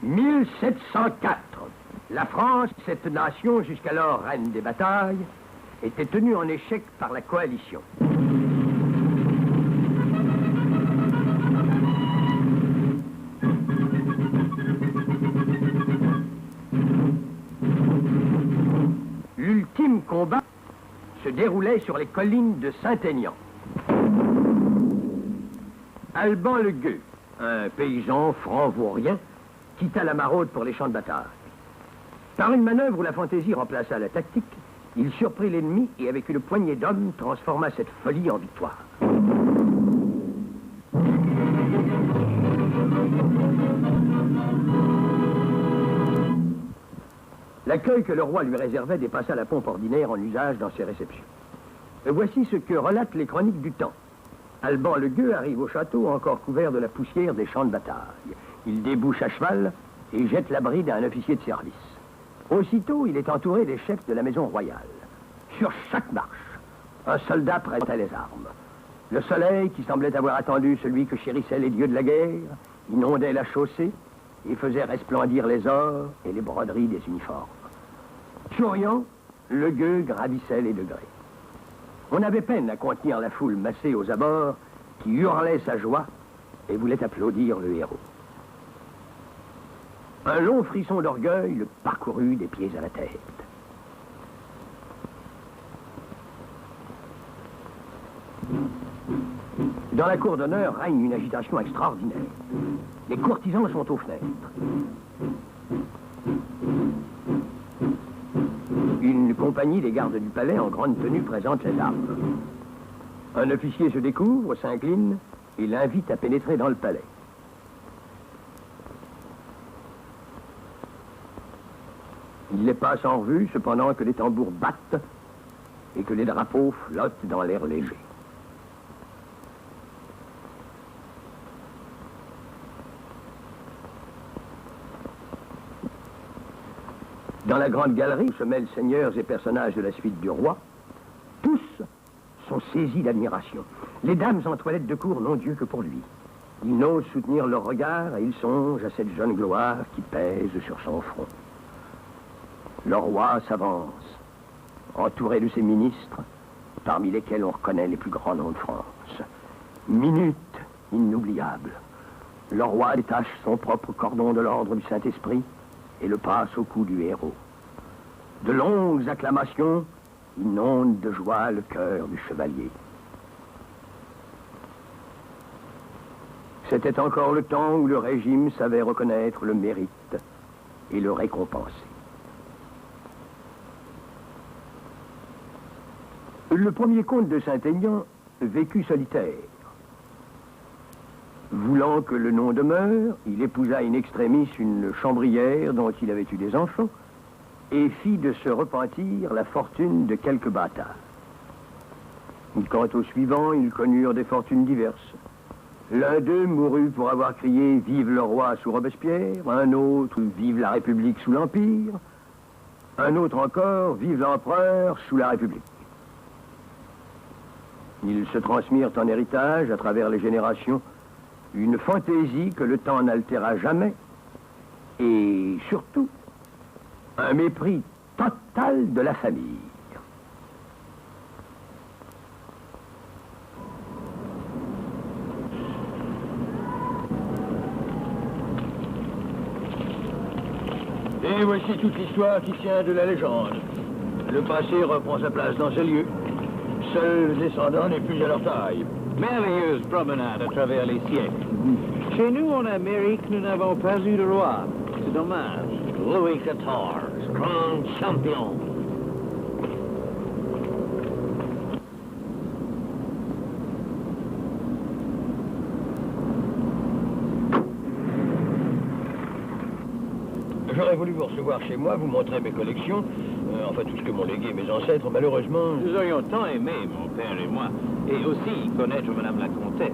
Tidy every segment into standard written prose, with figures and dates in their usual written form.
1704. La France, cette nation jusqu'alors reine des batailles, était tenue en échec par la coalition. L'ultime combat se déroulait sur les collines de Saint-Aignan. Alban le Gueux, un paysan franc-vaurien, quitta la maraude pour les champs de bataille. Par une manœuvre où la fantaisie remplaça la tactique, il surprit l'ennemi et avec une poignée d'hommes transforma cette folie en victoire. L'accueil que le roi lui réservait dépassa la pompe ordinaire en usage dans ses réceptions. Voici ce que relatent les chroniques du temps. Alban le Gueux arrive au château encore couvert de la poussière des champs de bataille. Il débouche à cheval et jette la bride à un officier de service. Aussitôt, il est entouré des chefs de la maison royale. Sur chaque marche, un soldat prêtait les armes. Le soleil, qui semblait avoir attendu celui que chérissaient les dieux de la guerre, inondait la chaussée et faisait resplendir les ors et les broderies des uniformes. Souriant, le Gueux gravissait les degrés. On avait peine à contenir la foule massée aux abords qui hurlait sa joie et voulait applaudir le héros. Un long frisson d'orgueil le parcourut des pieds à la tête. Dans la cour d'honneur règne une agitation extraordinaire. Les courtisans sont aux fenêtres. Une compagnie des gardes du palais en grande tenue présente les armes. Un officier se découvre, s'incline et l'invite à pénétrer dans le palais. Il les passe en revue, cependant que les tambours battent et que les drapeaux flottent dans l'air léger. Dans la grande galerie se mêlent seigneurs et personnages de la suite du roi. Tous sont saisis d'admiration. Les dames en toilette de cour n'ont Dieu que pour lui. Ils n'osent soutenir leur regard et ils songent à cette jeune gloire qui pèse sur son front. Le roi s'avance, entouré de ses ministres, parmi lesquels on reconnaît les plus grands noms de France. Minute inoubliable. Le roi détache son propre cordon de l'ordre du Saint-Esprit et le passe au cou du héros. De longues acclamations inondent de joie le cœur du chevalier. C'était encore le temps où le régime savait reconnaître le mérite et le récompenser. Le premier comte de Saint-Aignan vécut solitaire. Voulant que le nom demeure, il épousa in extremis une chambrière dont il avait eu des enfants et fit de se repentir la fortune de quelques bâtards. Quant aux suivants, ils connurent des fortunes diverses. L'un d'eux mourut pour avoir crié « Vive le roi » sous Robespierre, un autre « Vive la République » sous l'Empire, un autre encore « Vive l'empereur » sous la République. Ils se transmirent en héritage à travers les générations une fantaisie que le temps n'altéra jamais et surtout un mépris total de la famille. Et voici toute l'histoire qui tient de la légende. Le passé reprend sa place dans ce lieu. Seuls les descendants n'est plus à leur taille. Merveilleuse promenade à travers les siècles. Chez nous, en Amérique, nous n'avons pas eu de roi. C'est dommage. Louis XIV, grand champion. J'aurais voulu vous recevoir chez moi, vous montrer mes collections, enfin tout ce que m'ont légué mes ancêtres, malheureusement... Nous aurions tant aimé, mon père et moi, et aussi connaître Madame la Comtesse.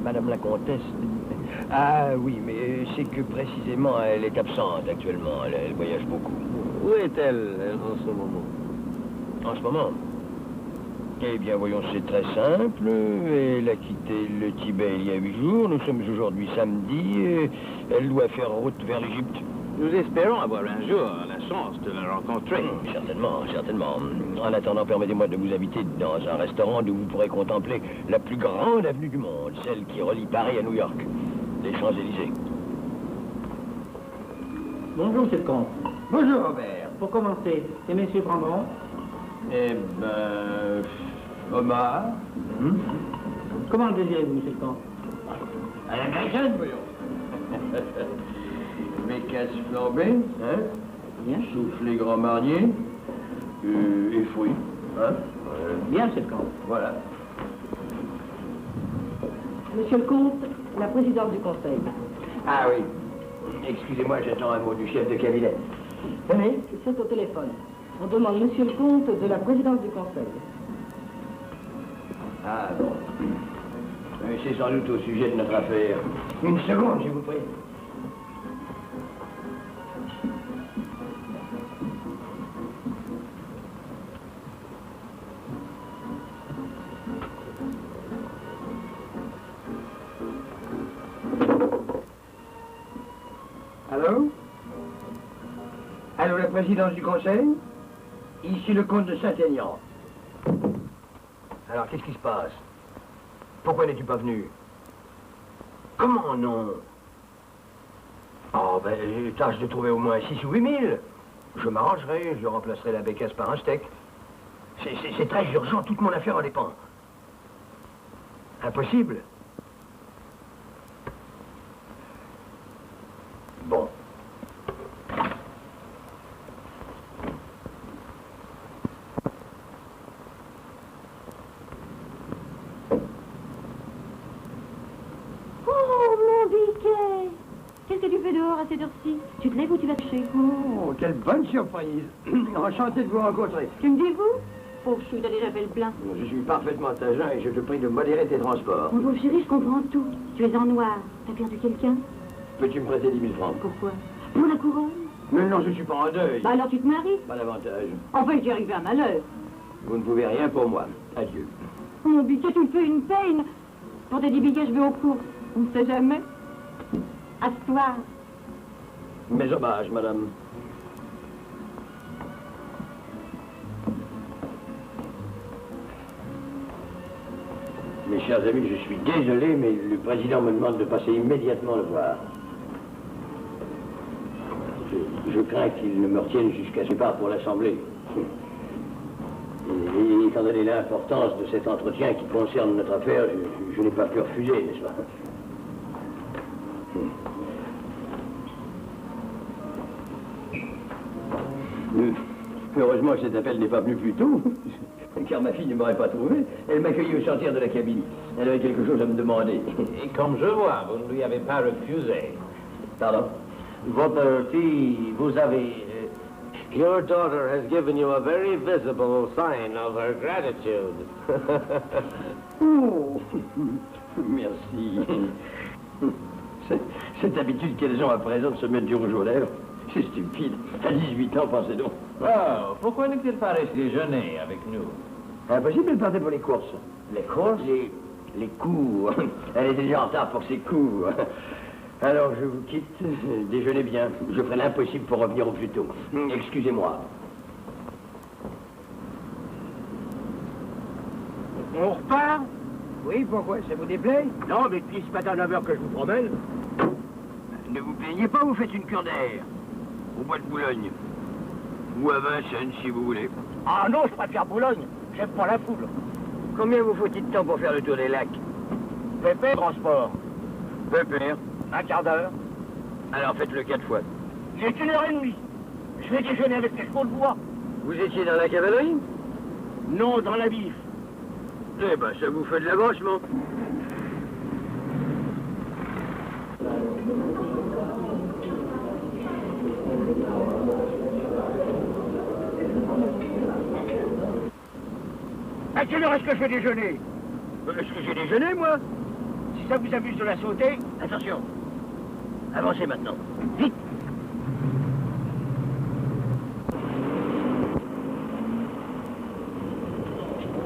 Madame la Comtesse... Ah oui, mais c'est que précisément elle est absente actuellement, elle voyage beaucoup. Où est-elle en ce moment? En ce moment? Eh bien, voyons, c'est très simple. Elle a quitté le Tibet il y a 8 jours. Nous sommes aujourd'hui samedi. Et elle doit faire route vers l'Égypte. Nous espérons avoir un jour la chance de la rencontrer. Certainement, certainement. En attendant, permettez-moi de vous inviter dans un restaurant où vous pourrez contempler la plus grande avenue du monde, celle qui relie Paris à New York, les Champs-Élysées. Bonjour, monsieur le comte. Bonjour, Robert. Pour commencer, ces messieurs prendront. Eh ben... Omar. Comment le désirez-vous, monsieur le comte? À l'américaine, voyons. Bécasse flambée, hein? Bien. Soufflé grand marnier. Et fruits, hein? Bien, monsieur le comte. Voilà. Monsieur le comte, la présidente du conseil. Ah oui. Excusez-moi, j'attends un mot du chef de cabinet. Tenez. C'est au téléphone. On demande monsieur le comte de la présidence du conseil. Ah bon. C'est sans doute au sujet de notre affaire. Une seconde, je vous prie. Allô? Allô, la présidence du conseil? Ici le comte de Saint-Aignan. Alors, qu'est-ce qui se passe? Pourquoi n'es-tu pas venu? Comment non? Oh, ben, tâche de trouver au moins 6 ou 8 000. Je m'arrangerai, je remplacerai la bécasse par un steak. C'est très urgent, toute mon affaire en dépend. Impossible. Bon. Qu'est-ce que tu fais dehors à cette heure-ci? Tu te lèves ou tu vas coucher? Oh, quelle bonne surprise. Enchanté de vous rencontrer. Tu me dis vous? Pauvre chou, t'as déjà fait le plein. Je suis parfaitement à jeun et je te prie de modérer tes transports. Mon pauvre chéri, je comprends tout. Tu es en noir. T'as perdu quelqu'un? Peux-tu me prêter 10 000 francs? Pourquoi? Pour la couronne? Mais non, je suis pas en deuil. Bah alors tu te maries? Pas davantage. Enfin, il t'est arrivé un malheur. Vous ne pouvez rien pour moi. Adieu. Mon biquet, tu me fais une peine. Pour tes 10 billets, je vais aux courses. On ne sait jamais. À ce soir. Mes hommages, madame. Mes chers amis, je suis désolé, mais le président me demande de passer immédiatement le voir. Je crains qu'il ne me retienne jusqu'à ce départ pour l'Assemblée. Et étant donné l'importance de cet entretien qui concerne notre affaire, je n'ai pas pu refuser, n'est-ce pas? Heureusement que cet appel n'est pas venu plus tôt, car ma fille ne m'aurait pas trouvé. Elle m'accueillit au sortir de la cabine. Elle avait quelque chose à me demander. Et comme je vois, vous ne lui avez pas refusé. Pardon? Votre fille, vous avez... Your daughter has given you a very visible sign of her gratitude. Oh, merci. Cette habitude qu'elles ont à présent de se mettre du rouge aux lèvres, c'est stupide. À 18 ans, pensez donc. Oh, pourquoi n'est-il pas resté déjeuner avec nous? Impossible, elle partait pour les courses. Les courses? Les cours. Elle est déjà en retard pour ses cours. Alors, je vous quitte. Déjeunez bien. Je ferai l'impossible pour revenir au plus tôt. Excusez-moi. On repart? Oui, pourquoi? Ça vous déplaît? Non, mais depuis ce matin à 9h que je vous promène. Ne vous plaignez pas, vous faites une cure d'air. Au bois de Boulogne. Ou à Vincennes, si vous voulez. Ah non, je préfère Boulogne. J'aime pas la foule. Combien vous faut-il de temps pour faire le tour des lacs? Pépé, transport. Pépère. Un quart d'heure. Alors faites-le 4 fois. J'ai 1h30. Je vais déjeuner avec les chevaux de bois. Vous étiez dans la cavalerie? Non, dans la bif. Eh ben, ça vous fait de l'avancement. À quelle heure est-ce que je vais déjeuner? Est-ce que j'ai déjeuné, moi? Si ça vous amuse de la sauter, Attention. Avancez maintenant. Vite.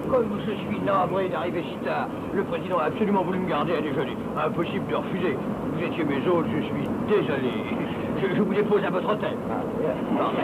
Comme je suis navré d'arriver si tard, le président a absolument voulu me garder à déjeuner. Impossible de refuser. Vous étiez mes hôtes, je suis désolé. Je vous dépose à votre hôtel. Parfait.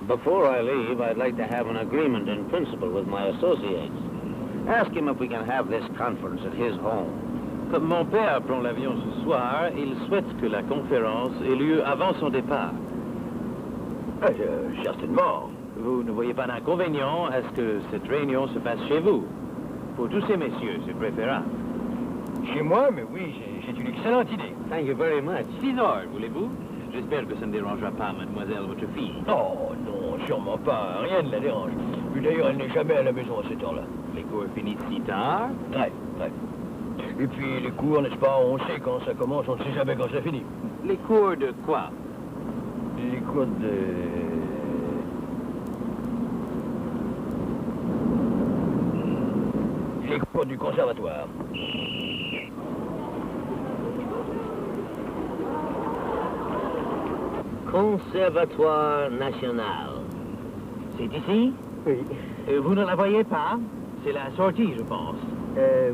Before I leave, I'd like to have an agreement in principle with my associates. Ask him if we can have this conference at his home. Comme mon père prend l'avion ce soir, il souhaite que la conférence ait lieu avant son départ. Certainement. Vous ne voyez pas d'inconvénient à ce que cette réunion se passe chez vous. Pour tous ces messieurs, c'est préférable. Chez moi, mais oui, c'est une excellente idée. Thank you very much. 6 heures, voulez-vous? J'espère que ça ne dérangera pas mademoiselle, votre fille. Oh, non, sûrement pas. Rien ne la dérange. Puis d'ailleurs, elle n'est jamais à la maison à cette heure-là. Les cours finissent si tard? Très. Et puis les cours, n'est-ce pas, on sait quand ça commence, on ne sait jamais quand ça finit. Les cours de quoi? Les cours de... Les cours du conservatoire. Conservatoire national. C'est ici? Oui. Vous ne la voyez pas? C'est la sortie, je pense.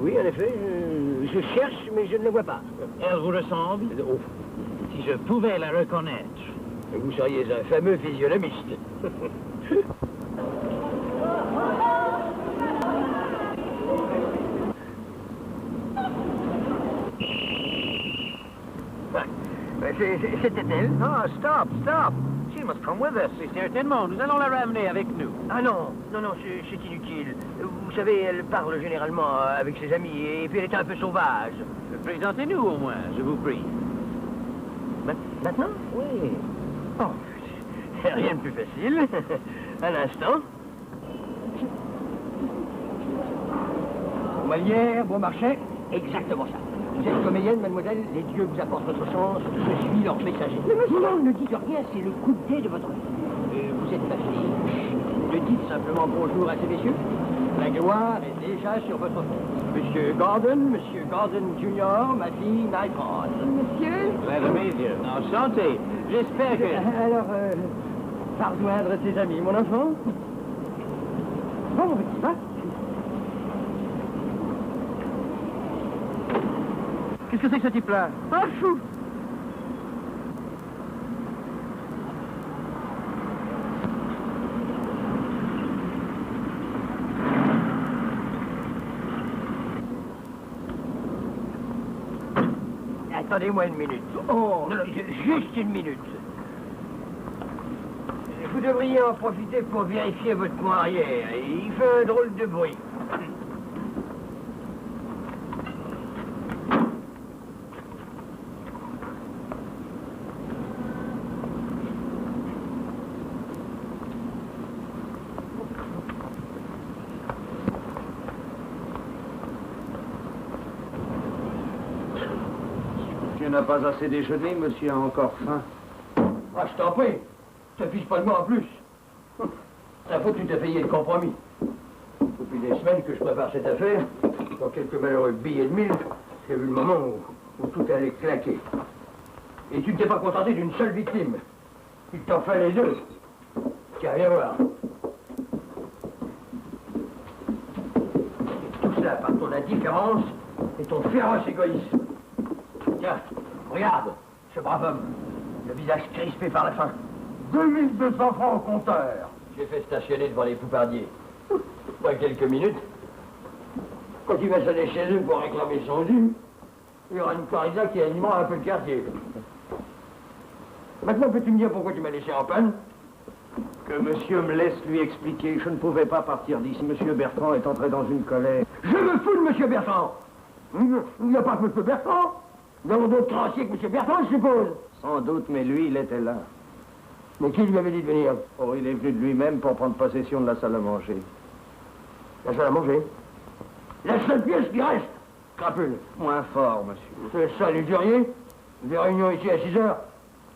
Oui, en effet, je cherche, mais je ne la vois pas. Elle vous ressemble? Oh, Si je pouvais la reconnaître. vous seriez un fameux physionomiste. C'était elle. Ah, stop. She must come with us. Et certainement, nous allons la ramener avec nous. Ah non, c'est inutile. Vous savez, elle parle généralement avec ses amis, et puis elle est un peu sauvage. Présentez-nous au moins, je vous prie. Maintenant? Oui. Oh, c'est rien de plus facile. Un instant. Molière, Beaumarchais, exactement ça. Vous êtes comédienne, mademoiselle, les dieux vous apportent votre chance, je suis leur messager. Mais monsieur... Non, ne dites rien, c'est le coup de thé de votre vie. Vous êtes ma fille. Ne dites simplement bonjour à ces messieurs. La gloire est déjà sur votre front. Monsieur Gordon Jr., ma fille Nightcrawler. Monsieur? Glad to meet you. Enchanté. J'espère que... Alors, va rejoindre tes amis, mon enfant. Bon, on y va. Qu'est-ce que c'est que ce type-là? Un fou! Attendez-moi une minute. Oh, non, juste une minute. Vous devriez en profiter pour vérifier votre coin arrière. Il fait un drôle de bruit. Monsieur n'a pas assez déjeuné, monsieur a encore faim. Ah, je t'en prie. Ça fiche pas de moi en plus. Ça faut que tu t'as payé le compromis. Depuis des semaines que je prépare cette affaire, dans quelques malheureux billets de 1000, j'ai vu le moment où tout allait claquer. Et tu ne t'es pas contenté d'une seule victime. Il t'en fait les deux. Tiens, viens voir. Tout cela par ton indifférence et ton féroce égoïsme. Tiens, regarde, ce brave homme, le visage crispé par la faim. 2200 francs au compteur. J'ai fait stationner devant les poupardiers. Pas quelques minutes. Quand il va sonner chez eux pour réclamer son dû, il y aura une corrida qui animera un peu le quartier. Maintenant, peux-tu me dire pourquoi tu m'as laissé en panne? Que monsieur me laisse lui expliquer. Je ne pouvais pas partir d'ici. Monsieur Bertrand est entré dans une colère. Je me fous de monsieur Bertrand. Il n'y a pas que monsieur Bertrand. Nous avons d'autres tranciers que monsieur Bertrand, je suppose. Sans doute, mais lui, il était là. Mais qui lui avait dit de venir? Oh, il est venu de lui-même pour prendre possession de la salle à manger. La salle à manger? La seule pièce qui reste? Crapule. Moins fort, monsieur. C'est ça, les juriers? Des réunions ici à 6 heures?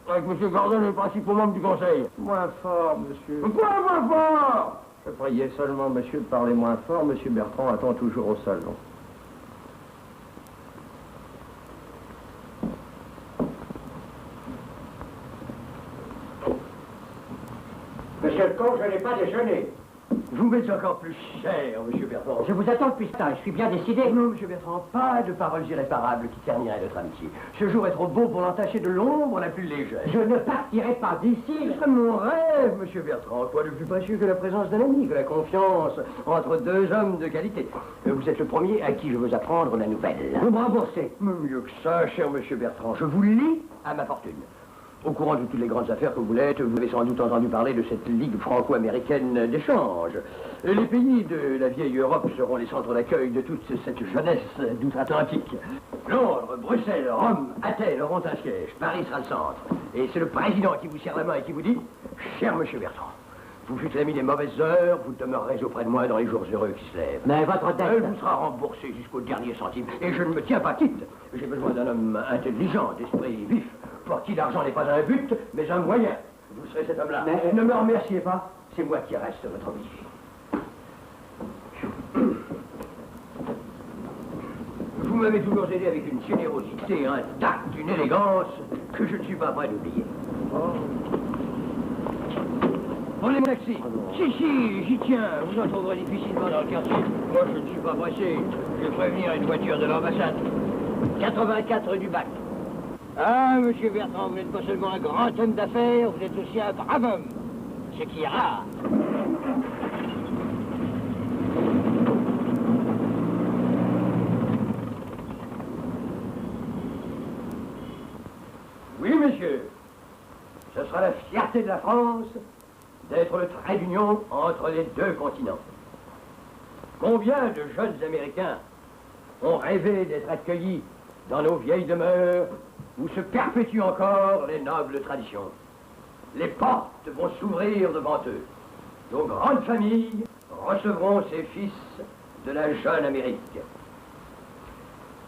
Avec M. Gordon, le principal membre du conseil. Moins fort, monsieur. Quoi, moins fort? Je priais seulement monsieur de parler moins fort. Monsieur Bertrand attend toujours au salon. Monsieur le comte, je n'ai pas déjeuné. Vous m'êtes encore plus cher, M. Bertrand. Je vous attends depuis ce temps, je suis bien décidé. Non, M. Bertrand, pas de paroles irréparables qui terniraient notre amitié. Ce jour est trop beau pour l'entacher de l'ombre la plus légère. Je ne partirai pas d'ici. Ce serait mon rêve, M. Bertrand. Quoi de plus précieux que la présence d'un ami, que la confiance entre deux hommes de qualité. Vous êtes le premier à qui je veux apprendre la nouvelle. Vous me remboursez. Mieux que ça, cher M. Bertrand. Je vous lie à ma fortune. Au courant de toutes les grandes affaires que vous l'êtes, vous avez sans doute entendu parler de cette Ligue franco-américaine d'échange. Les pays de la vieille Europe seront les centres d'accueil de toute cette jeunesse d'outre-Atlantique. Londres, Bruxelles, Rome, Athènes auront un siège. Paris sera le centre. Et c'est le président qui vous serre la main et qui vous dit « Cher monsieur Bertrand, vous fûtes l'ami des mauvaises heures, vous demeurerez auprès de moi dans les jours heureux qui se lèvent. Mais votre dette... Elle vous sera remboursée jusqu'au dernier centime. Et je ne me tiens pas quitte. J'ai besoin d'un homme intelligent, d'esprit vif, pour qui l'argent n'est pas un but, mais un moyen. Vous serez cet homme-là. Mais ne me remerciez pas, c'est moi qui reste votre obligé. Vous m'avez toujours aidé avec une générosité, un tact, une élégance que je ne suis pas prêt d'oublier. Prenez mon taxi. Si, j'y tiens. Vous en trouverez difficilement dans le quartier. Moi, je ne suis pas pressé. Je vais prévenir une voiture de l'ambassade. 84 du bac. Ah, monsieur Bertrand, vous n'êtes pas seulement un grand homme d'affaires, vous êtes aussi un brave homme. Ce qui est rare. Oui, monsieur. Ce sera la fierté de la France d'être le trait d'union entre les deux continents. Combien de jeunes Américains ont rêvé d'être accueillis dans nos vieilles demeures où se perpétuent encore les nobles traditions. Les portes vont s'ouvrir devant eux. Nos grandes familles recevront ces fils de la jeune Amérique.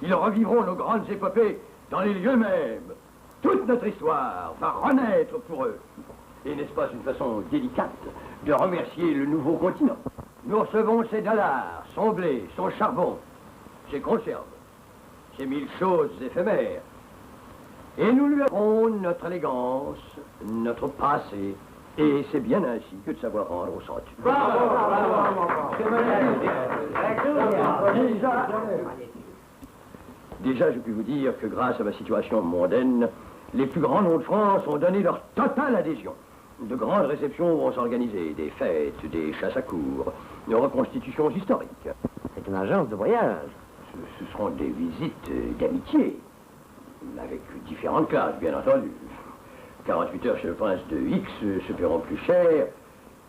Ils revivront nos grandes épopées dans les lieux mêmes. Toute notre histoire va renaître pour eux. Et n'est-ce pas une façon délicate de remercier le nouveau continent? Nous recevons ses dollars, son blé, son charbon, ses conserves, ses 1000 choses éphémères. Et nous lui offrons notre élégance, notre passé. Et c'est bien ainsi que de savoir rendre au centre. Déjà, je puis vous dire que grâce à ma situation mondaine, les plus grands noms de France ont donné leur totale adhésion. De grandes réceptions vont s'organiser, des fêtes, des chasses à cour, des reconstitutions historiques. C'est une agence de voyage. Ce seront des visites d'amitié, avec différentes classes, bien entendu. 48 heures chez le prince de X se paieront plus cher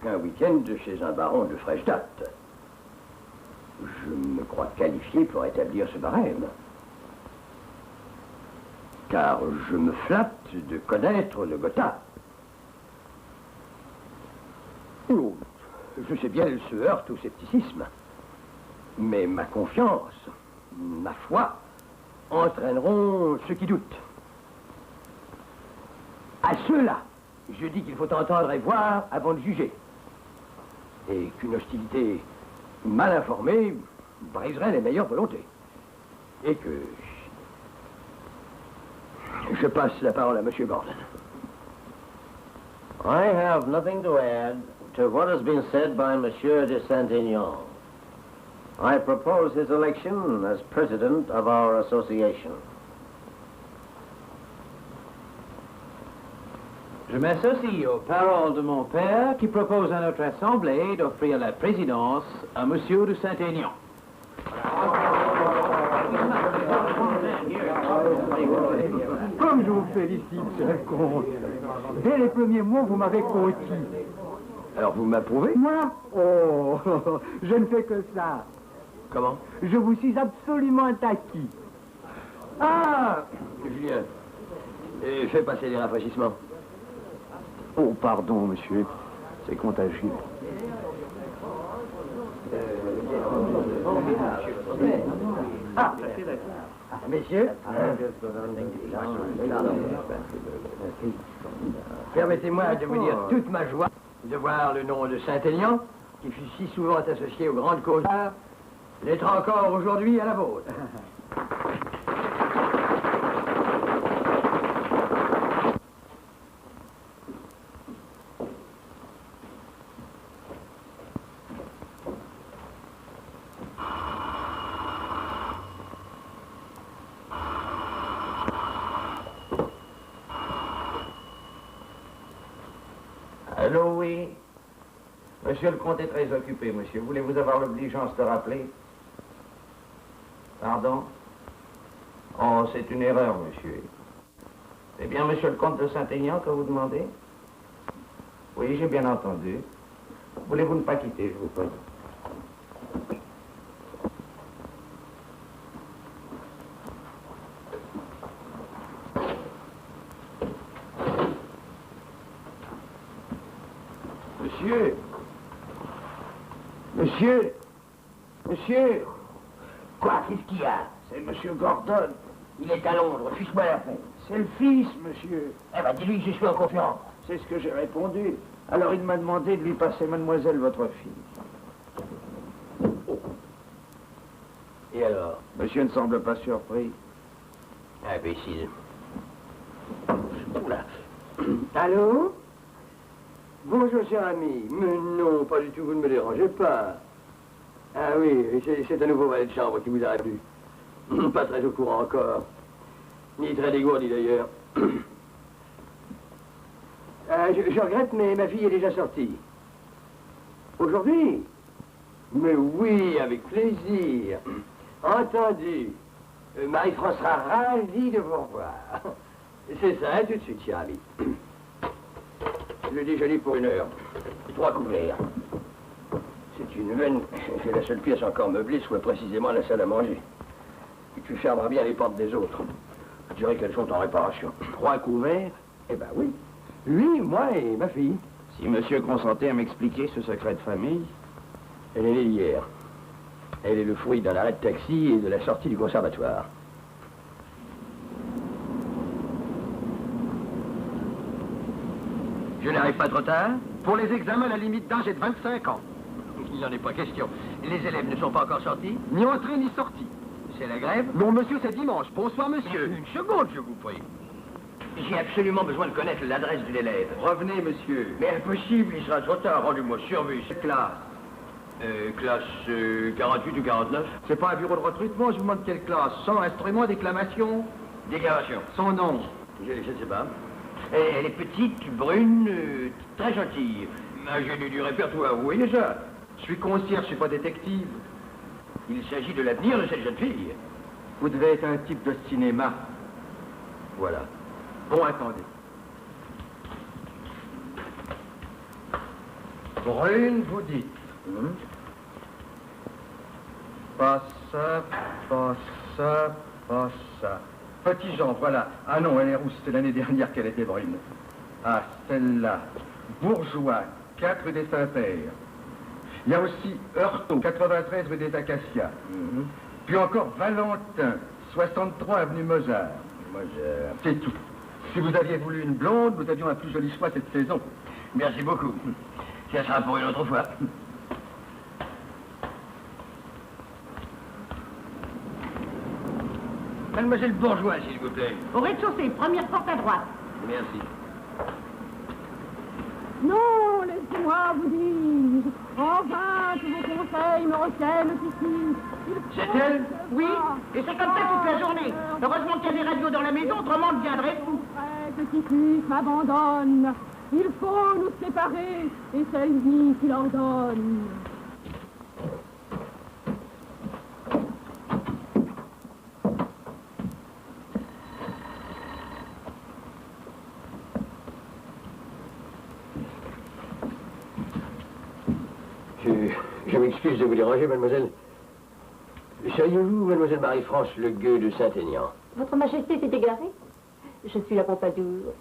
qu'un week-end chez un baron de fraîche date. Je me crois qualifié pour établir ce barème. Car je me flatte de connaître le Gotha. Oh, je sais bien, elle se heurte au scepticisme. Mais ma confiance, ma foi, entraîneront ceux qui doutent. À ceux-là, je dis qu'il faut entendre et voir avant de juger. Et qu'une hostilité mal informée briserait les meilleures volontés. Et que... Je passe la parole à M. Gordon. I have nothing to add to what has been said by Monsieur de Saint-Aignan. I propose his election as president of our association. Je m'associe aux paroles de mon père qui propose à notre assemblée d'offrir la présidence à Monsieur de Saint-Aignan. Comme je vous félicite, monsieur le comte. Dès les premiers mots, vous m'avez conquis. Alors vous m'approuvez? Moi? Oh, je ne fais que ça. Comment? Je vous suis absolument acquis. Ah, Julien, fais passer les rafraîchissements. Oh, pardon, monsieur. C'est contagieux. Ah, messieurs. Permettez-moi de vous dire toute ma joie de voir le nom de Saint-Aignan, qui fut si souvent associé aux grandes causes, l'être encore aujourd'hui à la vôtre. Allô, oui. Monsieur le comte est très occupé, monsieur. Voulez-vous avoir l'obligeance de rappeler? Pardon? Oh, c'est une erreur, monsieur. C'est bien monsieur le comte de Saint-Aignan que vous demandez? Oui, j'ai bien entendu. Voulez-vous ne pas quitter, je vous prie? Monsieur! Monsieur! Monsieur! Quoi, qu'est-ce qu'il y a? C'est monsieur Gordon. Il est à Londres, fiche-moi la paix. C'est le fils, monsieur. Eh ben, dis-lui que je suis en conférence. C'est ce que j'ai répondu. Alors il m'a demandé de lui passer mademoiselle, votre fille. Et alors? Monsieur ne semble pas surpris. Imbécile. Oula. Allô? Bonjour, cher ami. Mais non, pas du tout, vous ne me dérangez pas. Ah oui, c'est un nouveau valet de chambre qui vous a appelé. Pas très au courant encore. Ni très dégourdi d'ailleurs. Je regrette, mais ma fille est déjà sortie. Aujourd'hui? Mais oui, avec plaisir. Entendu. Marie-France sera ravie de vous revoir. C'est ça, tout de suite, cher ami. Le déjeuner pour 1 heure. Et 3 couverts. C'est une veine. C'est la seule pièce encore meublée, soit précisément la salle à manger. Et tu fermeras bien les portes des autres. Je dirais qu'elles sont en réparation. 3 couverts? Eh ben oui. Lui, moi et ma fille. Si monsieur consentait à m'expliquer ce secret de famille. Elle est née hier. Elle est le fruit d'un arrêt de taxi et de la sortie du conservatoire. Je n'arrive pas trop tard? Pour les examens, la limite d'âge est de 25 ans. Il n'en est pas question. Les élèves ne sont pas encore sortis? Ni entrés ni sortis. C'est la grève? Non, monsieur, c'est dimanche. Bonsoir, monsieur. Une seconde, je vous prie. J'ai absolument besoin de connaître l'adresse de l'élève. Revenez, monsieur. Mais impossible, il sera trop tard. Rendez-moi service. Classe? Classe 48 ou 49? C'est pas un bureau de recrutement, je vous demande quelle classe. Sans instrument, déclamation? Déclamation. Son nom? Je ne sais pas. Elle est petite, brune, très gentille. Un génie du répertoire, vous voyez ça? Je suis concierge, je suis pas détective. Il s'agit de l'avenir de cette jeune fille. Vous devez être un type de cinéma. Voilà. Bon, attendez. Brune, vous dites. Pas ça, pas ça, pas ça. Petit Jean, voilà. Ah non, elle est rousse, c'est l'année dernière qu'elle était brune. Ah, celle-là. Bourgeois, 4 rue des Saint-Pères. Il y a aussi Heurtaud, 93 rue des Acacias. Puis encore Valentin, 63 avenue Mozart. Mozart. C'est tout. Si vous aviez voulu une blonde, nous avions un plus joli choix cette saison. Merci beaucoup. Ça sera pour une autre fois. Mademoiselle Bourgeois, s'il vous plaît. Au rez-de-chaussée, première porte à droite. Merci. Non, laissez-moi vous dire. En vain, tous vos conseils me retiennent ici. C'est elle? Oui, Et c'est comme ça toute la journée. Heureusement qu'il y a des radios dans la maison, autrement on deviendrait fou. Que Titus m'abandonne. Il faut nous séparer, et c'est lui qui l'ordonne. Je m'excuse de vous déranger, mademoiselle. Seriez-vous, mademoiselle Marie-France, le gueux de Saint-Aignan? Votre Majesté s'est égarée? Je suis la Pompadour.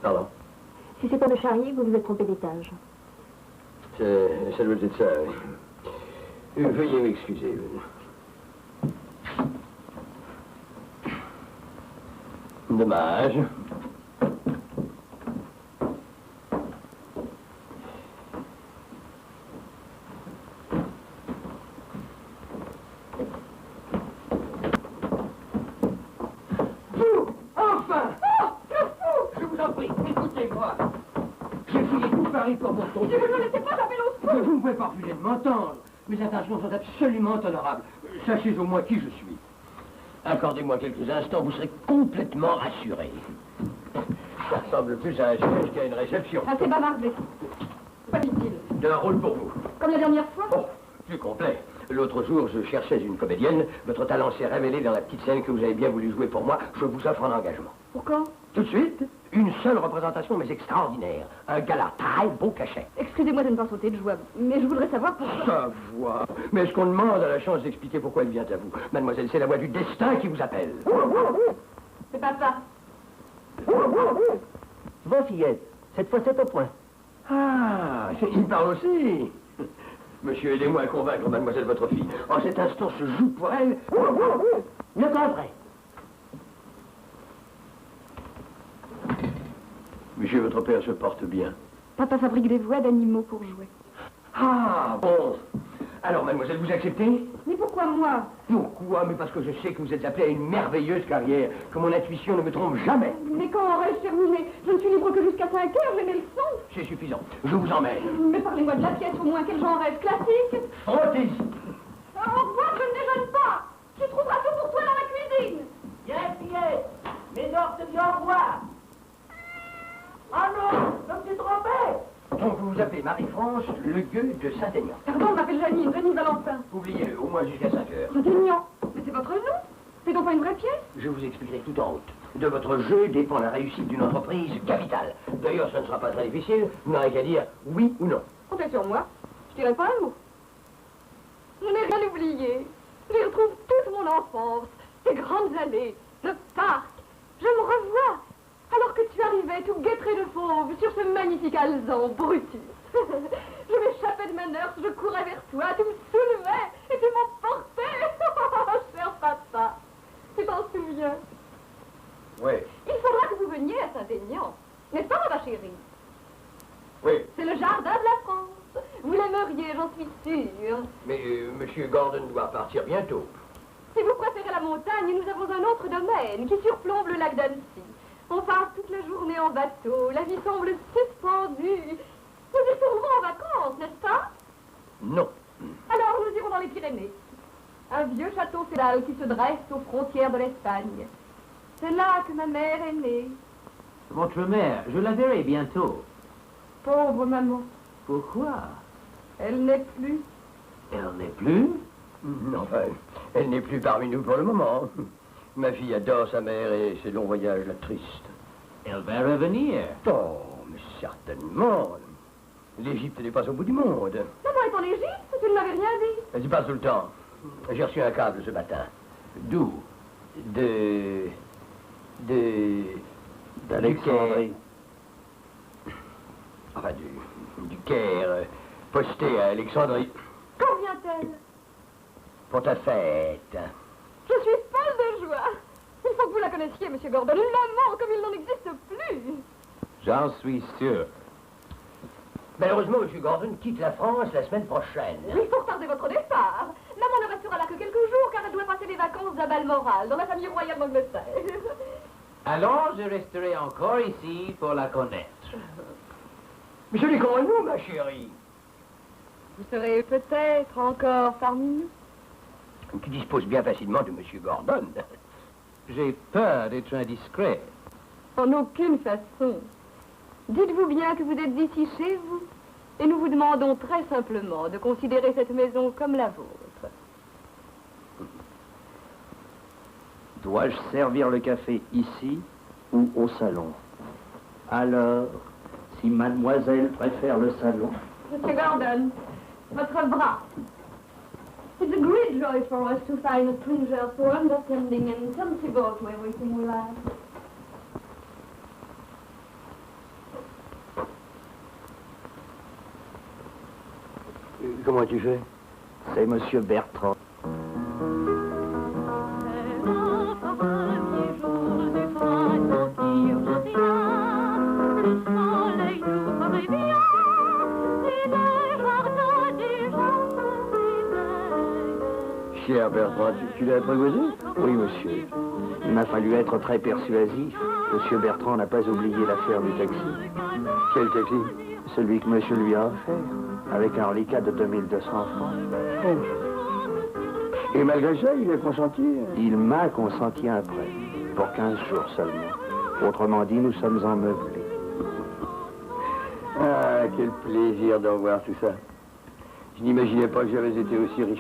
Pardon? Si c'est pas me charrier, vous vous êtes trompé d'étage. Ça doit être ça, oui. Veuillez m'excuser. Dommage. moi. J'ai fouillé tout Paris pour vous retrouver. Si vous ne me laissez pas, j'appelle au secours. Mais vous ne pouvez pas refuser de m'entendre. Mes intentions sont absolument honorables. Sachez au moins qui je suis. Accordez-moi quelques instants, vous serez complètement rassuré. Ça ressemble plus à un siège qu'à une réception. Assez bavardé. Pas utile. D'un rôle pour vous. Comme la dernière fois. Oh, plus complet. L'autre jour, je cherchais une comédienne. Votre talent s'est révélé dans la petite scène que vous avez bien voulu jouer pour moi. Je vous offre un engagement. Pourquoi? Tout de suite, une seule représentation, mais extraordinaire. Un gala très beau cachet. Excusez-moi de ne pas sauter de joie, mais je voudrais savoir pourquoi. Sa voix. Mais est-ce qu'on demande à la chance d'expliquer pourquoi elle vient à vous? Mademoiselle, c'est la voix du destin qui vous appelle. C'est papa. Bon, fillette, cette fois c'est au point. Ah, il parle aussi. Monsieur, aidez-moi à convaincre mademoiselle votre fille. En cet instant se joue pour elle le temps vrai. Monsieur, votre père se porte bien. Papa fabrique des voix d'animaux pour jouer. Ah, bon. Alors, mademoiselle, vous acceptez? Mais pourquoi moi? Pourquoi? Mais parce que je sais que vous êtes appelée à une merveilleuse carrière, que mon intuition ne me trompe jamais. Mais quand aurais-je terminé? Je ne suis libre que jusqu'à 5 heures, j'ai mes leçons. C'est suffisant. Je vous emmène. Mais parlez-moi de la pièce au moins, quel genre rêve? Classique? Fantaisie. Au revoir, je ne déjeune pas. Tu trouveras tout pour toi dans la cuisine. Viens, fillette. Médor te dit au revoir. Ah non, je me suis trompé. Donc vous vous appelez Marie-France Le Gueux de Saint-Aignan. Pardon, je m'appelle Janine Valentin. Oubliez-le, au moins jusqu'à 5 heures. Saint-Aignan? Mais c'est votre nom? C'est donc pas une vraie pièce? Je vous expliquerai tout en route. De votre jeu dépend la réussite d'une entreprise capitale. D'ailleurs, ce ne sera pas très difficile. Vous n'aurez qu'à dire oui ou non. Comptez sur moi. Je dirai pas un mot. Je n'ai rien oublié. J'y retrouve toute mon enfance, ces grandes allées, le parc. Je me revois. Alors que tu arrivais tout guettré de fauve sur ce magnifique alezan, Brutus. Je m'échappais de ma nurse, je courais vers toi, tu me soulevais et tu m'emportais. Cher papa, tu t'en souviens? Oui. Il faudra que vous veniez à Saint-Aignan. N'est-ce pas, ma chérie? Oui. C'est le jardin de la France. Vous l'aimeriez, j'en suis sûre. Mais Monsieur Gordon doit partir bientôt. Si vous préférez la montagne, nous avons un autre domaine qui surplombe le lac d'Annecy. On passe toute la journée en bateau, la vie semble suspendue. Nous y retournerons en vacances, n'est-ce pas? Non. Alors nous irons dans les Pyrénées. Un vieux château féodal qui se dresse aux frontières de l'Espagne. C'est là que ma mère est née. Votre mère, je la verrai bientôt. Pauvre maman, Pourquoi? elle n'est plus. Elle n'est plus? Enfin, elle n'est plus parmi nous pour le moment. Ma fille adore sa mère et ses longs voyages la tristent. Elle va revenir. Oh, mais certainement. L'Égypte n'est pas au bout du monde. Maman est en Égypte, tu ne m'avais rien dit. Elle y passe tout le temps. J'ai reçu un câble ce matin. D'où? d'Alexandrie. Enfin, du Caire, posté à Alexandrie. Quand vient-elle? Pour ta fête. Je suis folle de joie. Il faut que vous la connaissiez, monsieur Gordon. Une maman comme il n'en existe plus. J'en suis sûr. Malheureusement, monsieur Gordon quitte la France la semaine prochaine. Il faut retarder votre départ. Maman ne restera là que quelques jours car elle doit passer les vacances d'un bal moral dans la famille royale d'Angleterre. Alors, je resterai encore ici pour la connaître. Mais ce n'est qu'en nous, ma chérie. Vous serez peut-être encore parmi nous. Tu disposes bien facilement de monsieur Gordon. J'ai peur d'être indiscret. En aucune façon. Dites-vous bien que vous êtes ici chez vous. Et nous vous demandons très simplement de considérer cette maison comme la vôtre. Dois-je servir le café ici ou au salon? Alors, si mademoiselle préfère le salon... Monsieur Gordon, votre bras. It's a great joy for us to find a stranger so understanding and sensible to everything we like. Comment tu fais? C'est monsieur Bertrand. Cher Bertrand, tu l'as préposé? Oui, monsieur. Il m'a fallu être très persuasif. Monsieur Bertrand n'a pas oublié l'affaire du taxi. Quel taxi? Celui que monsieur lui a offert, avec un reliquat de 2200 francs. Et malgré ça, il a consenti? Il m'a consenti un prêt, pour 15 jours seulement. Autrement dit, nous sommes emmeublés. Ah, quel plaisir de revoir tout ça. Je n'imaginais pas que j'avais été aussi riche.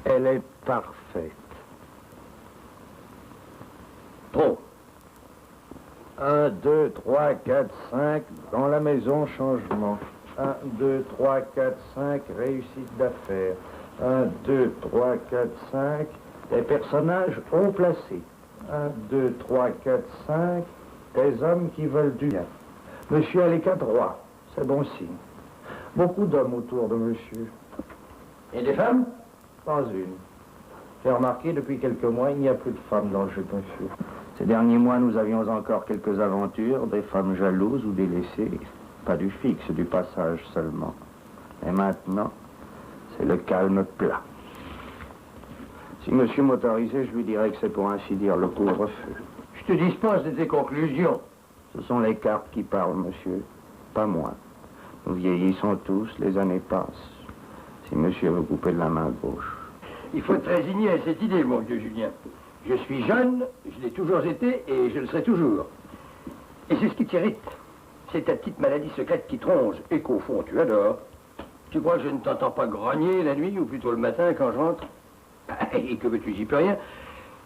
Elle est parfaite. Trop. 1, 2, 3, 4, 5, dans la maison, changement. 1, 2, 3, 4, 5, réussite d'affaires. 1, 2, 3, 4, 5, des personnages haut placés. 1, 2, 3, 4, 5, des hommes qui veulent du bien. Monsieur a les 4 rois, c'est bon signe. Beaucoup d'hommes autour de monsieur. Et des femmes? Pas une. J'ai remarqué depuis quelques mois, il n'y a plus de femmes dans le jeu confus. Ces derniers mois, nous avions encore quelques aventures, des femmes jalouses ou délaissées. Pas du fixe, du passage seulement. Et maintenant, c'est le calme plat. Si monsieur m'autorisait, je lui dirais que c'est pour ainsi dire le couvre-feu. Je te dispose de tes conclusions. Ce sont les cartes qui parlent, monsieur, pas moi. Nous vieillissons tous, les années passent. Si monsieur veut couper de la main gauche. Il faut te résigner à cette idée, mon vieux Julien. Je suis jeune, je l'ai toujours été et je le serai toujours. Et c'est ce qui t'irrite. C'est ta petite maladie secrète qui te ronge et qu'au fond tu adores. Tu crois que je ne t'entends pas grogner la nuit ou plutôt le matin quand je rentre? Et que veux-tu, j'y peux rien.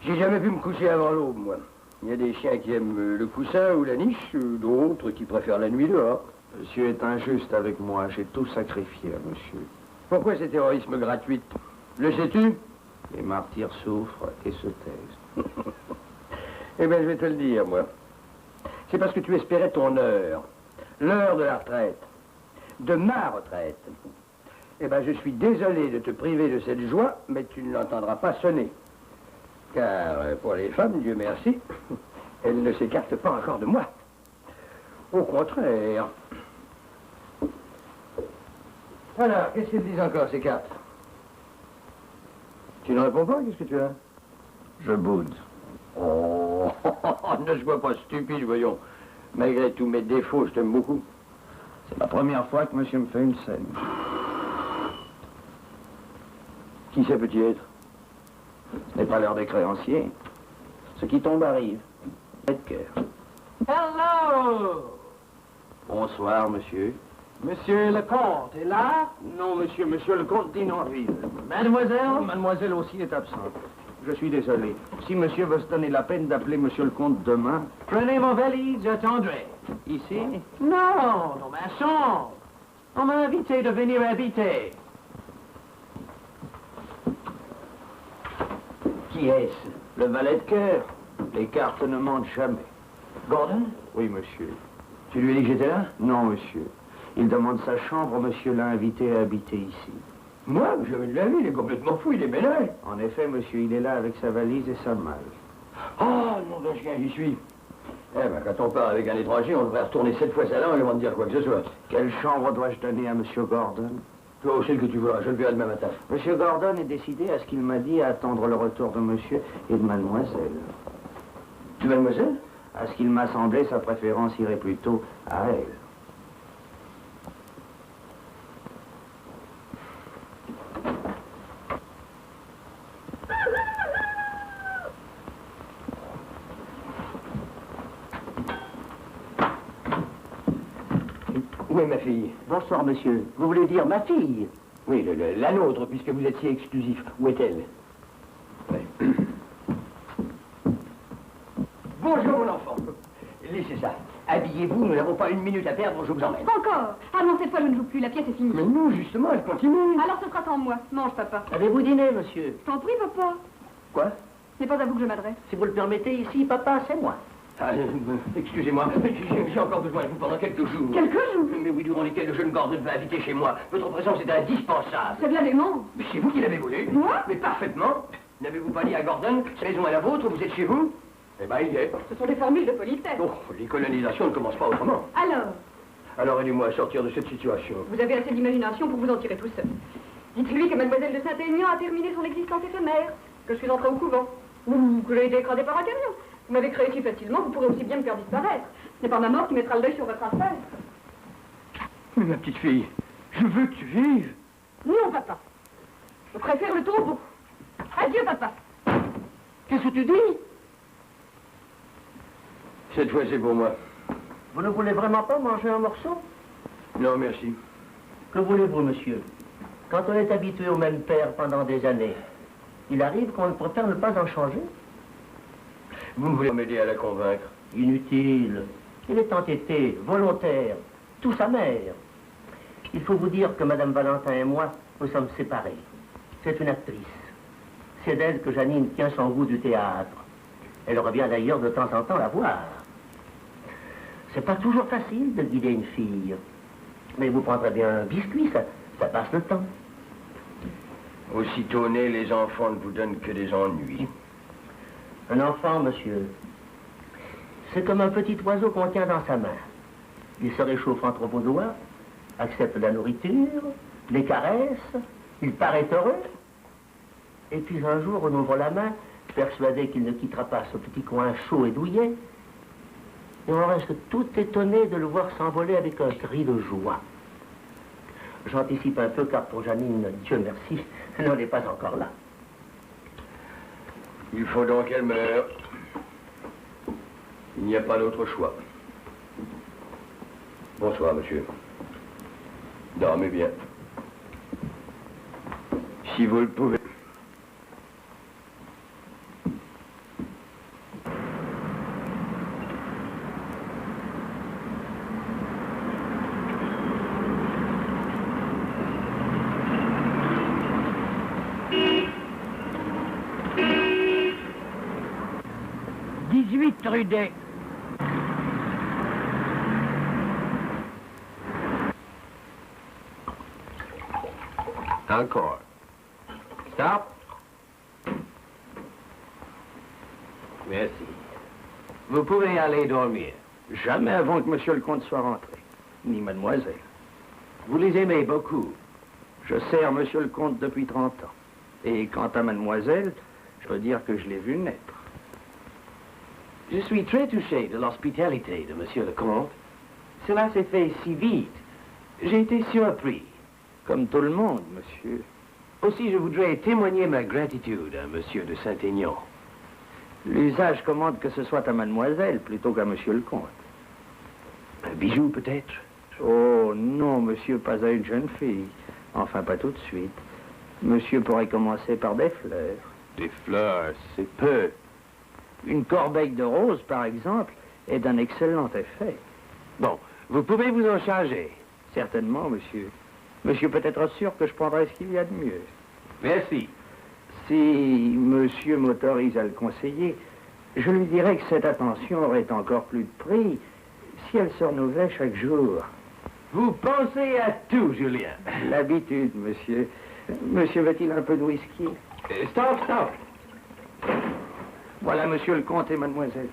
J'ai jamais pu me coucher avant l'aube, moi. Il y a des chiens qui aiment le coussin ou la niche, d'autres qui préfèrent la nuit dehors. Monsieur est injuste avec moi, j'ai tout sacrifié à monsieur. Pourquoi cet héroïsme gratuit? Le sais-tu? Les martyrs souffrent et se taisent. Eh bien, je vais te le dire, moi. C'est parce que tu espérais ton heure. L'heure de la retraite. De ma retraite. Eh bien, je suis désolé de te priver de cette joie, mais tu ne l'entendras pas sonner. Car, pour les femmes, Dieu merci, elles ne s'écartent pas encore de moi. Au contraire. Alors, qu'est-ce qu'ils disent encore, ces cartes? Tu ne réponds pas? Qu'est-ce que tu as? Je boude. Oh, ne sois pas stupide, voyons. Malgré tous mes défauts, je t'aime beaucoup. C'est la première fois que monsieur me fait une scène. Qui ça peut-il être? Ce n'est pas l'heure des créanciers. Ce qui tombe arrive. Pas de cœur. Hello! Bonsoir, monsieur. Monsieur le comte est là? Non, monsieur le comte d'Inorville. Mademoiselle? Mademoiselle aussi est absente. Je suis désolé. Si monsieur veut se donner la peine d'appeler monsieur le comte demain... Prenez mon valise, j'attendrai. Ici? Non, dans ma chambre. On m'a invité de venir habiter. Qui est-ce? Le valet de cœur. Les cartes ne mentent jamais. Gordon? Oui, monsieur. Tu lui as dit que j'étais là? Non, monsieur. Il demande sa chambre, monsieur l'a invité à habiter ici. Moi? Jamais de la vie, il est complètement fou, il est ménage. En effet, monsieur, il est là avec sa valise et sa malle. Oh, nom de chien, j'y suis. Eh ben, quand on part avec un étranger, on devrait retourner 7 fois sa langue avant de dire quoi que ce soit. Quelle chambre dois-je donner à monsieur Gordon? Toi, celle que tu voudras, je le verrai demain matin. Monsieur Gordon est décidé à ce qu'il m'a dit à attendre le retour de monsieur et de mademoiselle. Tu mademoiselle? À ce qu'il m'a semblé, sa préférence irait plutôt à elle. Où est ma fille? Bonsoir, monsieur. Vous voulez dire ma fille? Oui, la nôtre, puisque vous êtes si exclusif. Où est-elle? Oui. Bonjour, mon enfant. Laissez ça. Habillez-vous, nous n'avons pas une minute à perdre, je vous emmène. Encore? Ah non, cette fois, je ne joue plus. La pièce est finie. Mais non, justement, elle continue. Alors, ce sera sans moi. Mange, papa. Avez-vous dîné, monsieur? Je t'en prie, papa. Quoi? Ce n'est pas à vous que je m'adresse. Si vous le permettez, ici, papa, c'est moi. Excusez-moi, j'ai encore besoin de vous pendant quelques jours. Quelques jours? Mais oui, durant lesquels le jeune Gordon va habiter chez moi. Votre présence est indispensable. C'est de la démence. Mais c'est vous qui l'avez voulu. Moi? Mais parfaitement. N'avez-vous pas dit à Gordon, sa maison est la vôtre, vous êtes chez vous? Eh ben, il y est. Ce sont des formules de politesse. Oh, les colonisations ne commencent pas autrement. Alors, aidez-moi à sortir de cette situation. vous avez assez d'imagination pour vous en tirer tout seul. Dites-lui que mademoiselle de Saint-Aignan a terminé son existence éphémère, que je suis entrée au couvent, ou que j'ai été écrasée par un camion. Vous m'avez créé si facilement, vous pourrez aussi bien me faire disparaître. Ce n'est pas ma mort qui mettra l'œil sur votre affaire. Mais ma petite fille, je veux que tu vives. Non, papa. Je préfère le tombeau. Adieu, papa. Qu'est-ce que tu dis? Cette fois, c'est pour moi. Vous ne voulez vraiment pas manger un morceau? Non, merci. Que voulez-vous, monsieur? Quand on est habitué au même père pendant des années, il arrive qu'on préfère ne pas en changer. Vous ne voulez pas m'aider à la convaincre? Inutile. Il est entêté, volontaire, tout sa mère. Il faut vous dire que Madame Valentin et moi, nous sommes séparés. C'est une actrice. C'est d'elle que Janine tient son goût du théâtre. Elle revient d'ailleurs de temps en temps la voir. C'est pas toujours facile de guider une fille. Mais vous prendrez bien un biscuit, ça passe le temps. Aussitôt nés, les enfants ne vous donnent que des ennuis. Un enfant, monsieur, c'est comme un petit oiseau qu'on tient dans sa main. Il se réchauffe entre vos doigts, accepte la nourriture, les caresse, il paraît heureux. Et puis un jour, on ouvre la main, persuadé qu'il ne quittera pas ce petit coin chaud et douillet. Et on reste tout étonné de le voir s'envoler avec un cri de joie. J'anticipe un peu car pour Janine, Dieu merci, elle n'est pas encore là. Il faut donc qu'elle meure. Il n'y a pas d'autre choix. Bonsoir, monsieur. Dormez bien. Si vous le pouvez. Rue des... Encore. Stop. Merci. Vous pouvez aller dormir. Jamais avant que monsieur le comte soit rentré, ni mademoiselle. Vous les aimez beaucoup. Je sers monsieur le comte depuis 30 ans. Et quant à mademoiselle, je veux dire que je l'ai vue naître. Je suis très touché de l'hospitalité de monsieur le comte. Cela s'est fait si vite. J'ai été surpris. Comme tout le monde, monsieur. Aussi, je voudrais témoigner ma gratitude à monsieur de Saint-Aignan. L'usage commande que ce soit à mademoiselle plutôt qu'à monsieur le comte. Un bijou, peut-être? Oh, non, monsieur, pas à une jeune fille. Enfin, pas tout de suite. Monsieur pourrait commencer par des fleurs. Des fleurs, c'est peu. Une corbeille de roses, par exemple, est d'un excellent effet. Bon, vous pouvez vous en charger. Certainement, monsieur. Monsieur peut être sûr que je prendrai ce qu'il y a de mieux. Merci. Si monsieur m'autorise à le conseiller, je lui dirais que cette attention aurait encore plus de prix si elle se renouvelait chaque jour. Vous pensez à tout, Julien. L'habitude, monsieur. Monsieur veut-il un peu de whisky? Stop. Voilà monsieur le comte et mademoiselle.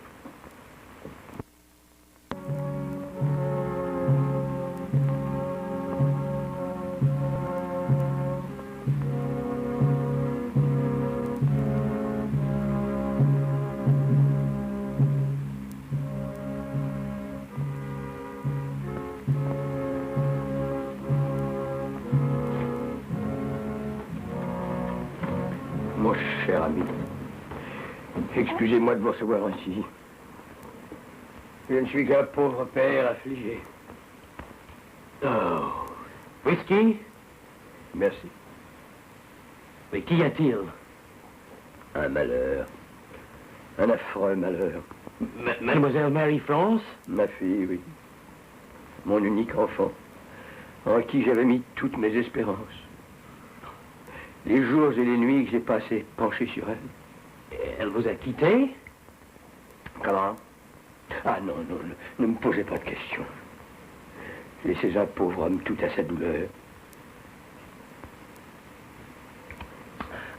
Mon cher ami, excusez-moi de vous recevoir ainsi. Je ne suis qu'un pauvre père affligé. Oh. Whisky? Merci. Mais qu'y a-t-il? Un malheur. Un affreux malheur. Mademoiselle Marie-France? Ma fille, oui. Mon unique enfant, en qui j'avais mis toutes mes espérances. Les jours et les nuits que j'ai passés penchés sur elle. Elle vous a quitté? Comment? Ah non, non, ne me posez pas de questions. Laissez un pauvre homme tout à sa douleur.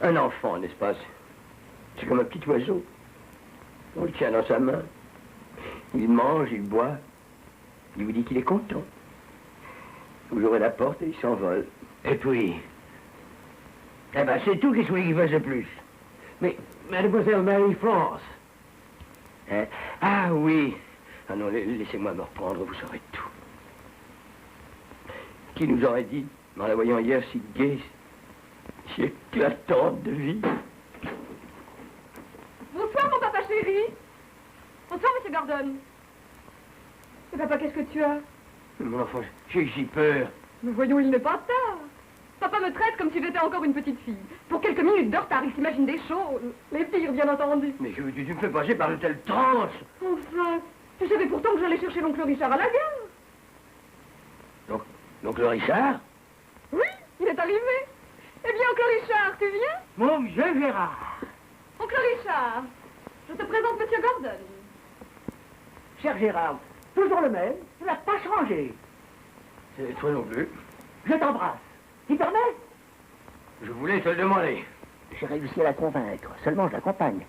Un enfant, n'est-ce pas? C'est comme un petit oiseau. On le tient dans sa main. Il mange, il boit. Il vous dit qu'il est content. Vous ouvrez la porte et il s'envole. Et puis... Eh ben, c'est tout, qu'est-ce que vous voulez qu'il fasse de plus? Mais, mademoiselle Marie-France... Hein? Ah oui. Ah non, laissez-moi me reprendre, vous saurez tout. Qui nous aurait dit, en la voyant hier si gaie, si éclatante de vie? Bonsoir, mon papa chéri. Bonsoir, monsieur Gordon. Et papa, qu'est-ce que tu as? Mon enfant, j'ai si peur. Mais voyons, il n'est pas tard. Papa me traite comme si j'étais encore une petite fille. Pour quelques minutes de retard, il s'imagine des choses. Les pires, bien entendu. Mais tu me fais passer par de telles transes. Enfin, tu savais pourtant que j'allais chercher l'oncle Richard à la gare. Donc le Richard? Oui, il est arrivé. Eh bien, oncle Richard, tu viens? Mon vieux Gérard. Oncle Richard, je te présente monsieur Gordon. Cher Gérard, toujours le même, tu n'as pas changé. C'est toi non plus. Je t'embrasse. Tu permets? Je voulais te le demander. J'ai réussi à la convaincre, seulement je l'accompagne.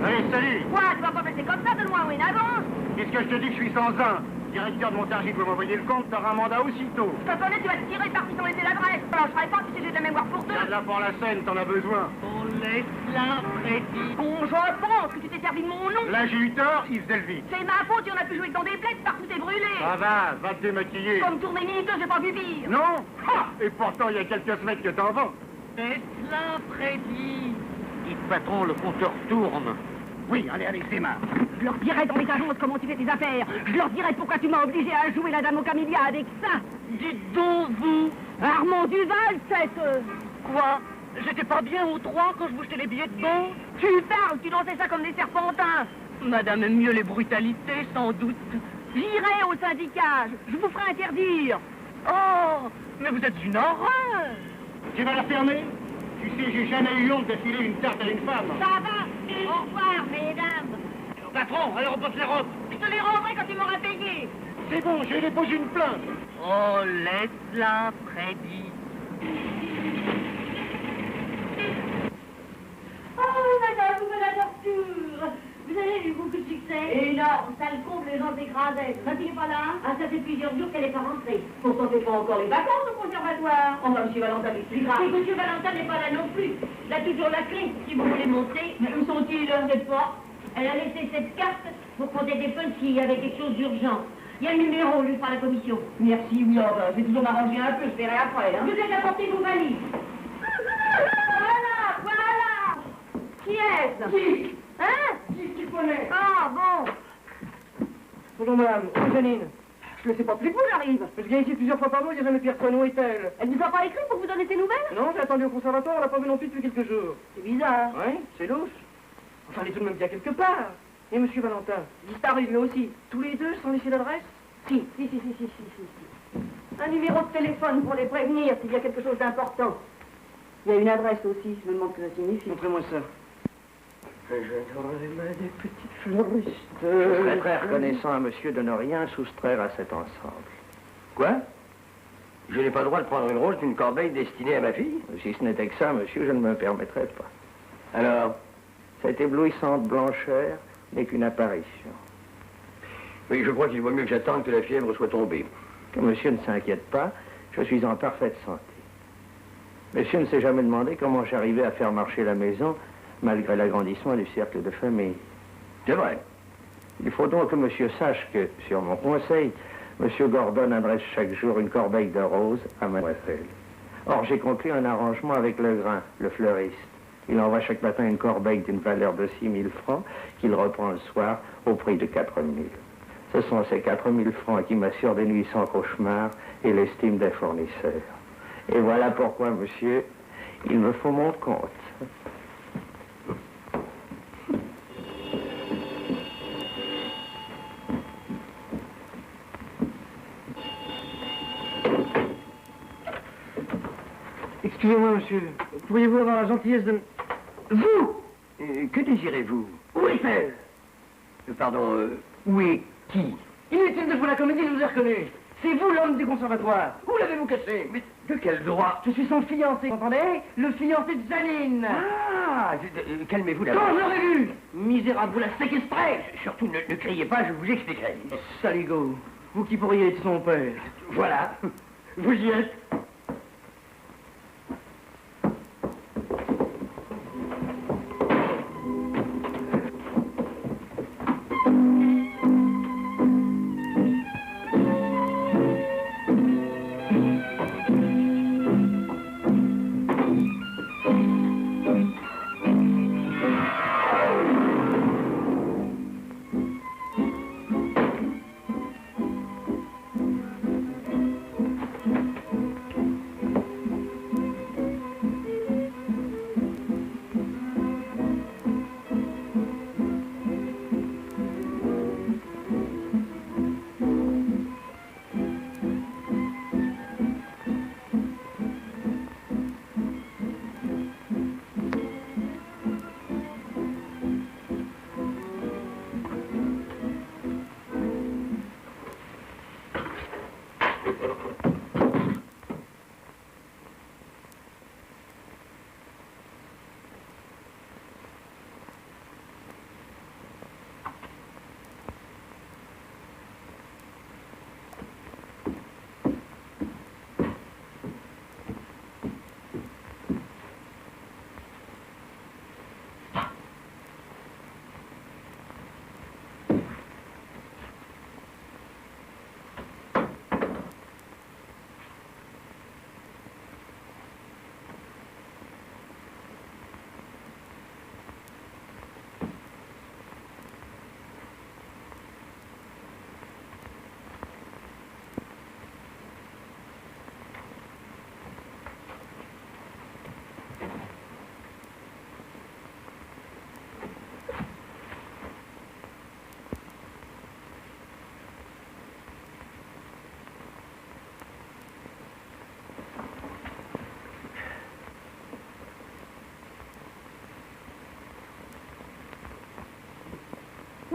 Allez, salut! Quoi, tu vas pas passer comme ça, donne-moi une avance. Qu'est-ce que je te dis que je suis sans un? Directeur de montargis peut m'envoyer le compte, t'auras un mandat aussitôt. Je t'attendais, tu vas te tirer par qui t'en était l'adresse. Alors, je ferai pas si j'ai de la mémoire pour deux. Viens de là pour la scène, t'en as besoin. On laisse-la, Freddy. Bon, je pense que tu t'es servi de mon nom. Là, j'ai eu tort, Yves Delville. C'est ma faute, on a pu jouer dans des plaies, partout est brûlé. Ça va te démaquiller. Comme tourner minuteux, j'ai pas vu pire. Non? Ha! Et pourtant, il y a quelques semaines que t'en vends. Laisse-la, Freddy. Dites, patron, le compteur tourne. Oui, allez, démarre. Je leur dirai dans les agences comment tu fais tes affaires. Je leur dirai pourquoi tu m'as obligé à jouer la dame au camélia avec ça. Dites donc, vous. Armand Duval, Quoi? J'étais pas bien au 3 quand je vous jetais les billets de banque? Tu parles, tu lançais ça comme des serpentins. Madame aime mieux les brutalités, sans doute. J'irai au syndicat, je vous ferai interdire. Oh, mais vous êtes une horreur. Tu vas la fermer? Tu sais, j'ai jamais eu honte de filer une tarte à une femme. Ça va. Au revoir, mesdames. Patron, alors on passe les robes. Je te les rendrai quand tu m'auras payé. C'est bon, j'ai déposé une plainte. Oh, laisse-la, Freddy. Oh, madame, vous me la torture. Vous avez eu beaucoup de succès. Énorme, ça le comble, les gens s'écrasaient. Ça n'est pas là? Ah, ça fait plusieurs jours qu'elle n'est pas rentrée. Pourtant, c'est pas encore les vacances au conservatoire. Enfin, M. Valentin m'expliquera. Et M. Valentin n'est pas là non plus. Il a toujours la clé, si vous voulez monter. Mais où sont-ils, cette porte? Elle a laissé cette carte pour qu'on téléphone s'il y avait quelque chose d'urgent. Il y a le numéro, lui, par la commission. Merci, oui, enfin, je vais toujours m'arranger un peu, je verrai après. Hein. Vous êtes apporter vos valises. Voilà. Qui est-ce? Qui? Hein? Qui connaît? Ah, bon. Bonjour madame, Janine. Je ne sais pas plus que vous, j'arrive. Je viens ici plusieurs fois par mois, il n'y a jamais personne. Où est-elle? Elle ne vous a pas écrit pour vous donner ses nouvelles? Non, j'ai attendu au conservatoire, on l'a pas vu non plus depuis quelques jours. C'est bizarre. Oui, c'est louche. Enfin, elle est tout de même bien quelque part. Et monsieur Valentin, disparu lui aussi. Tous les deux sans laisser l'adresse? Si. Un numéro de téléphone pour les prévenir s'il y a quelque chose d'important. Il y a une adresse aussi, je me demande ce que ça signifie. Montrez-moi ça. J'adore les mains des petites fleuristes. Je serais très reconnaissant à monsieur de ne rien soustraire à cet ensemble. Quoi? Je n'ai pas le droit de prendre une rose d'une corbeille destinée à ma fille? Si ce n'était que ça, monsieur, je ne me permettrais pas. Alors? Cette éblouissante blancheur n'est qu'une apparition. Oui, je crois qu'il vaut mieux que j'attende que la fièvre soit tombée. Que monsieur ne s'inquiète pas, je suis en parfaite santé. Monsieur ne s'est jamais demandé comment j'arrivais à faire marcher la maison malgré l'agrandissement du cercle de famille. C'est vrai. Il faut donc que monsieur sache que, sur mon conseil, monsieur Gordon adresse chaque jour une corbeille de roses à mademoiselle. Or, j'ai conclu un arrangement avec Legrain, le fleuriste. Il envoie chaque matin une corbeille d'une valeur de 6 000 francs qu'il reprend le soir au prix de 4 000. Ce sont ces 4 000 francs qui m'assurent des nuits sans cauchemar et l'estime des fournisseurs. Et voilà pourquoi, monsieur, il me faut mon compte. Excusez-moi, monsieur. Pourriez-vous avoir la gentillesse de... Vous! Que désirez-vous? Où est-elle? Pardon, où est qui? Inutile de jouer la comédie, je vous ai reconnu. C'est vous l'homme du conservatoire. Où l'avez-vous caché? Mais de quel droit? Je suis son fiancé, vous entendez? Le fiancé de Janine. Ah, calmez-vous d'abord. Quand je l'aurais vu? Misérable, vous la séquestrez. Surtout, ne criez pas, je vous expliquerai. Saligo, vous qui pourriez être son père. Voilà, vous y êtes.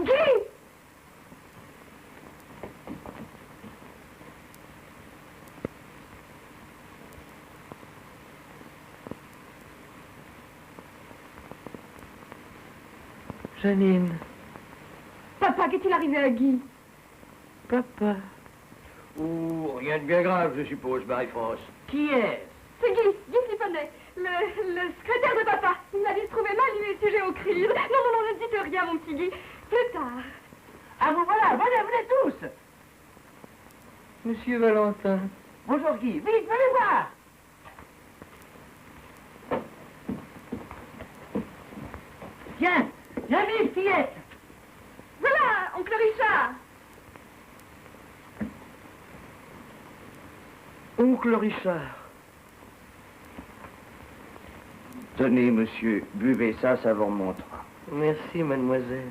Guy! Janine. Papa, qu'est-il arrivé à Guy? Papa. Ou rien de bien grave, je suppose, Marie-France. Qui est? C'est Guy Flipponnet, le secrétaire de papa. Il m'a dit se trouver mal, il est sujet aux crises. Non, ne dites rien, mon petit Guy. Plus tard. Ah, vous voilà, venez tous. Monsieur Valentin. Bonjour Guy, vite, venez voir. Tiens, vite, fillette. Voilà, oncle Richard. Oncle Richard. Tenez, monsieur, buvez ça, ça vous remontera. Merci, mademoiselle.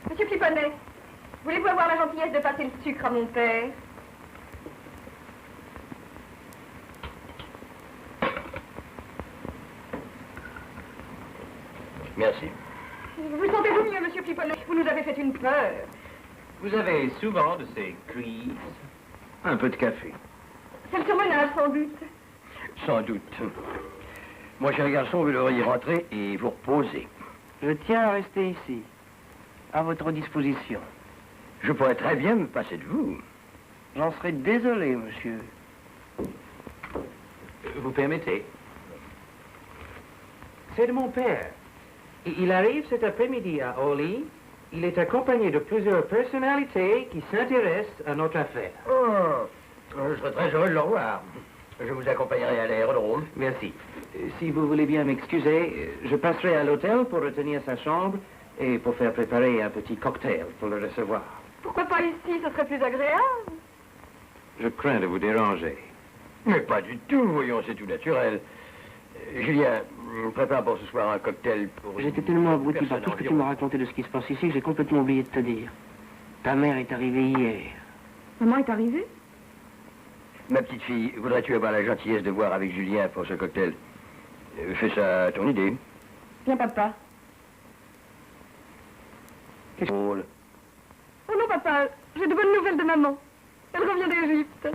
Monsieur Flipponnet, voulez-vous avoir la gentillesse de passer le sucre à mon père? Merci. Vous sentez-vous mieux, monsieur Flipponnet? Vous nous avez fait une peur. Vous avez souvent de ces crises? Un peu de café. C'est le surmenage, sans doute. Sans doute. Mon cher garçon, vous devriez rentrer et vous reposer. Je tiens à rester ici, à votre disposition. Je pourrais très bien me passer de vous. J'en serais désolé, monsieur. Vous permettez? C'est de mon père. Il arrive cet après-midi à Orly. Il est accompagné de plusieurs personnalités qui s'intéressent à notre affaire. Oh, je serais très heureux de le revoir. Je vous accompagnerai à l'aérodrome. Merci. Si vous voulez bien m'excuser, je passerai à l'hôtel pour retenir sa chambre et pour faire préparer un petit cocktail pour le recevoir. Pourquoi pas ici? Ce serait plus agréable. Je crains de vous déranger. Mais pas du tout, voyons, c'est tout naturel. Julien, prépare pour ce soir un cocktail pour... J'étais tellement abruti par tout ce que tu m'as raconté de ce qui se passe ici que j'ai complètement oublié de te dire. Ta mère est arrivée hier. Maman est arrivée? Ma petite fille, voudrais-tu avoir la gentillesse de boire avec Julien pour ce cocktail? Fais ça à ton idée. Viens, papa. Qu'est-ce que... Oh non, papa, j'ai de bonnes nouvelles de maman. Elle revient d'Égypte.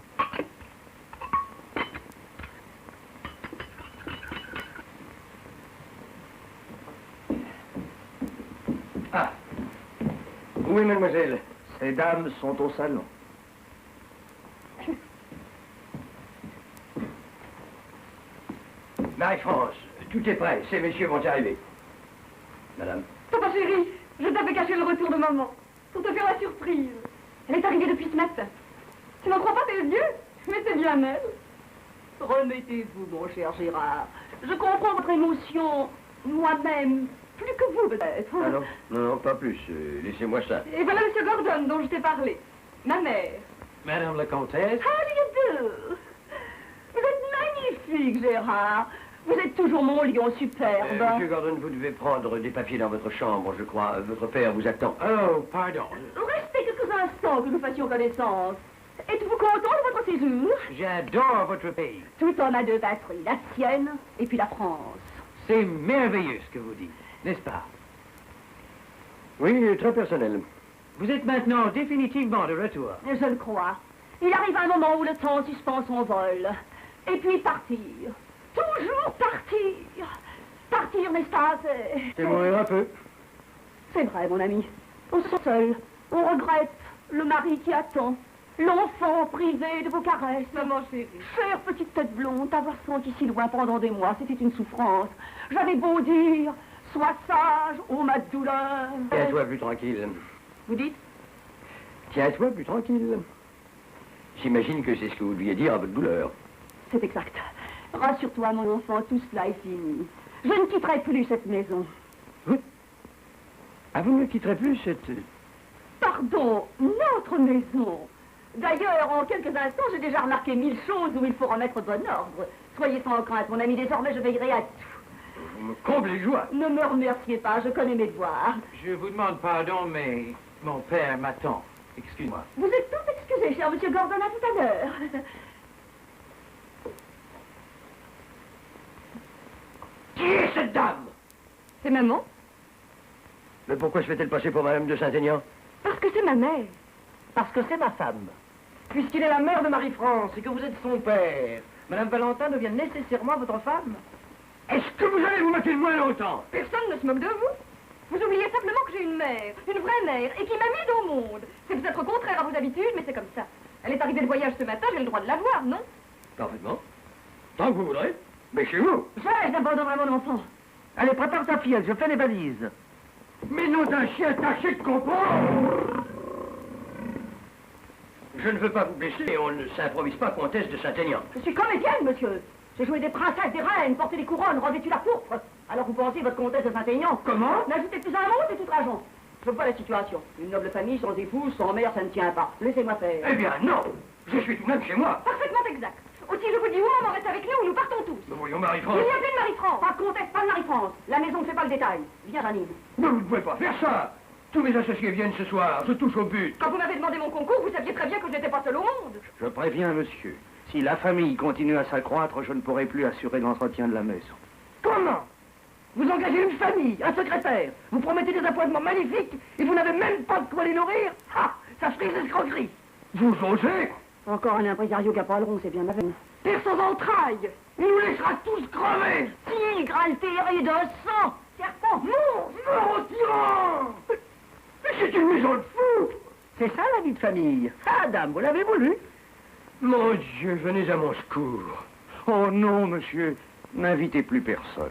Ah. Oui, mademoiselle. Ces dames sont au salon. Marie-France, tout est prêt. Ces messieurs vont arriver. Madame. Papa chéri, je t'avais caché le retour de maman pour te faire la surprise. Elle est arrivée depuis ce matin. Tu n'en crois pas tes yeux? Mais c'est bien elle. Remettez-vous, mon cher Gérard. Je comprends votre émotion, moi-même, plus que vous peut-être. Ah non, non, pas plus. Laissez-moi ça. Et voilà M. Gordon dont je t'ai parlé. Ma mère. Madame la Comtesse. How do you do? Vous êtes magnifique, Gérard. Vous êtes toujours mon lion superbe. Monsieur Gordon, vous devez prendre des papiers dans votre chambre, je crois. Votre père vous attend. Oh, pardon. Restez quelques instants que nous fassions connaissance. Êtes-vous content de votre séjour? J'adore votre pays. Tout en a deux patries, la sienne et puis la France. C'est merveilleux ce que vous dites, n'est-ce pas? Oui, très personnel. Vous êtes maintenant définitivement de retour. Je le crois. Il arrive un moment où le temps suspend son vol. Et puis partir. Toujours partir. Partir, n'est-ce pas? C'est mourir un peu. C'est vrai, mon ami. On se sent seul. On regrette le mari qui attend. L'enfant privé de vos caresses. Maman chérie. Chère petite tête blonde, t'avoir senti si loin pendant des mois, c'était une souffrance. J'avais beau dire, sois sage, ô ma douleur. Tiens-toi plus tranquille. Vous dites? Tiens-toi plus tranquille. J'imagine que c'est ce que vous deviez dire à votre douleur. C'est exact. Rassure-toi, mon enfant, tout cela est fini. Je ne quitterai plus cette maison. Ah, vous ne quitterez plus cette... Pardon, notre maison. D'ailleurs, en quelques instants, j'ai déjà remarqué 1000 choses où il faut remettre bon ordre. Soyez sans crainte, mon ami, désormais je veillerai à tout. Vous me comblez de joie. Ne me remerciez pas, je connais mes devoirs. Je vous demande pardon, mais mon père m'attend. Excuse-moi. Vous êtes tous excusés, cher monsieur Gordon, à tout à l'heure. Qui est cette dame? C'est maman? Mais pourquoi se fait-elle passer pour Madame de Saint-Aignan? Parce que c'est ma mère. Parce que c'est ma femme. Puisqu'il est la mère de Marie-France et que vous êtes son père, Madame Valentin devient nécessairement votre femme. Est-ce que vous allez vous moquer de moi longtemps? Personne ne se moque de vous. Vous oubliez simplement que j'ai une mère, une vraie mère, et qui m'a mise au monde. C'est peut-être contraire à vos habitudes, mais c'est comme ça. Elle est arrivée de voyage ce matin, j'ai le droit de la voir, non? Parfaitement. Tant que vous voudrez. Mais chez vous. Je n'abandonnerai mon enfant. Allez, prépare ta fillette, je fais les valises. Mais nom d'un chien, tâchez de comprendre. Je ne veux pas vous blesser, et on ne s'improvise pas comtesse de Saint-Aignan. Je suis comédienne, monsieur. J'ai joué des princesses, des reines, porté des couronnes, revêtu la pourpre. Alors vous pensez, votre comtesse de Saint-Aignan? Comment? N'ajoutez plus un mot, c'est outrageant. Je vois la situation. Une noble famille sans épouse, sans mère, ça ne tient pas. Laissez-moi faire. Eh bien, non. Je suis tout de même chez moi. Parfaitement exact. Aussi, je vous dis, maman reste avec nous, nous partons tous. Nous voyons Marie-France. Il n'y a plus de Marie-France. Pas de comtesse, pas de Marie-France. La maison ne fait pas le détail. Viens, Janine. Mais vous ne pouvez pas faire ça. Tous mes associés viennent ce soir. Je touche au but. Quand vous m'avez demandé mon concours, vous saviez très bien que je n'étais pas seule au monde. Je préviens, monsieur. Si la famille continue à s'accroître, je ne pourrai plus assurer l'entretien de la maison. Comment? Vous engagez une famille, un secrétaire, vous promettez des appointements magnifiques et vous n'avez même pas de quoi les nourrir? Ah, ça serait des escroqueries. Vous osez? Encore un impresario qui a pas le rond, c'est bien ma veine. Père sans entrailles, il nous laissera tous crever. Tigre altéré de sang. Serpent. Mort au tyran. Mais c'est une maison de fou. C'est ça la vie de famille. Ah, dame, vous l'avez voulu. Mon Dieu, venez à mon secours. Oh non, monsieur, n'invitez plus personne.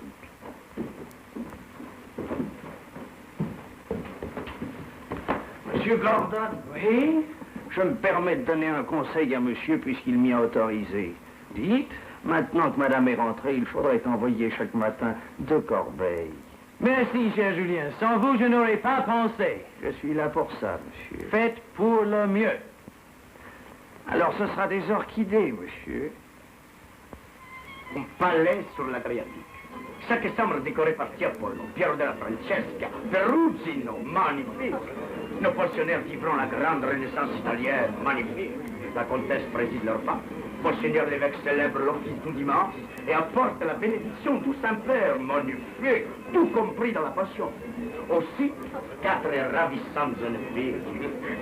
Monsieur Gordon, oui? Je me permets de donner un conseil à monsieur puisqu'il m'y a autorisé. Dites, maintenant que madame est rentrée, il faudrait envoyer chaque matin 2 corbeilles. Merci, cher Julien. Sans vous, je n'aurais pas pensé. Je suis là pour ça, monsieur. Faites pour le mieux. Alors ce sera des orchidées, monsieur. Un palais sur la Adriatique. Chaque chambre décorée par Tiepolo, Piero della Francesca, Perugino, magnifique. Nos pensionnaires vivront la grande renaissance italienne, magnifique. La comtesse préside leur pape. Monseigneur l'évêque célèbre l'office du dimanche et apporte la bénédiction du Saint-Père, magnifique, tout compris dans la passion. Aussi, 4 ravissantes jeunes filles,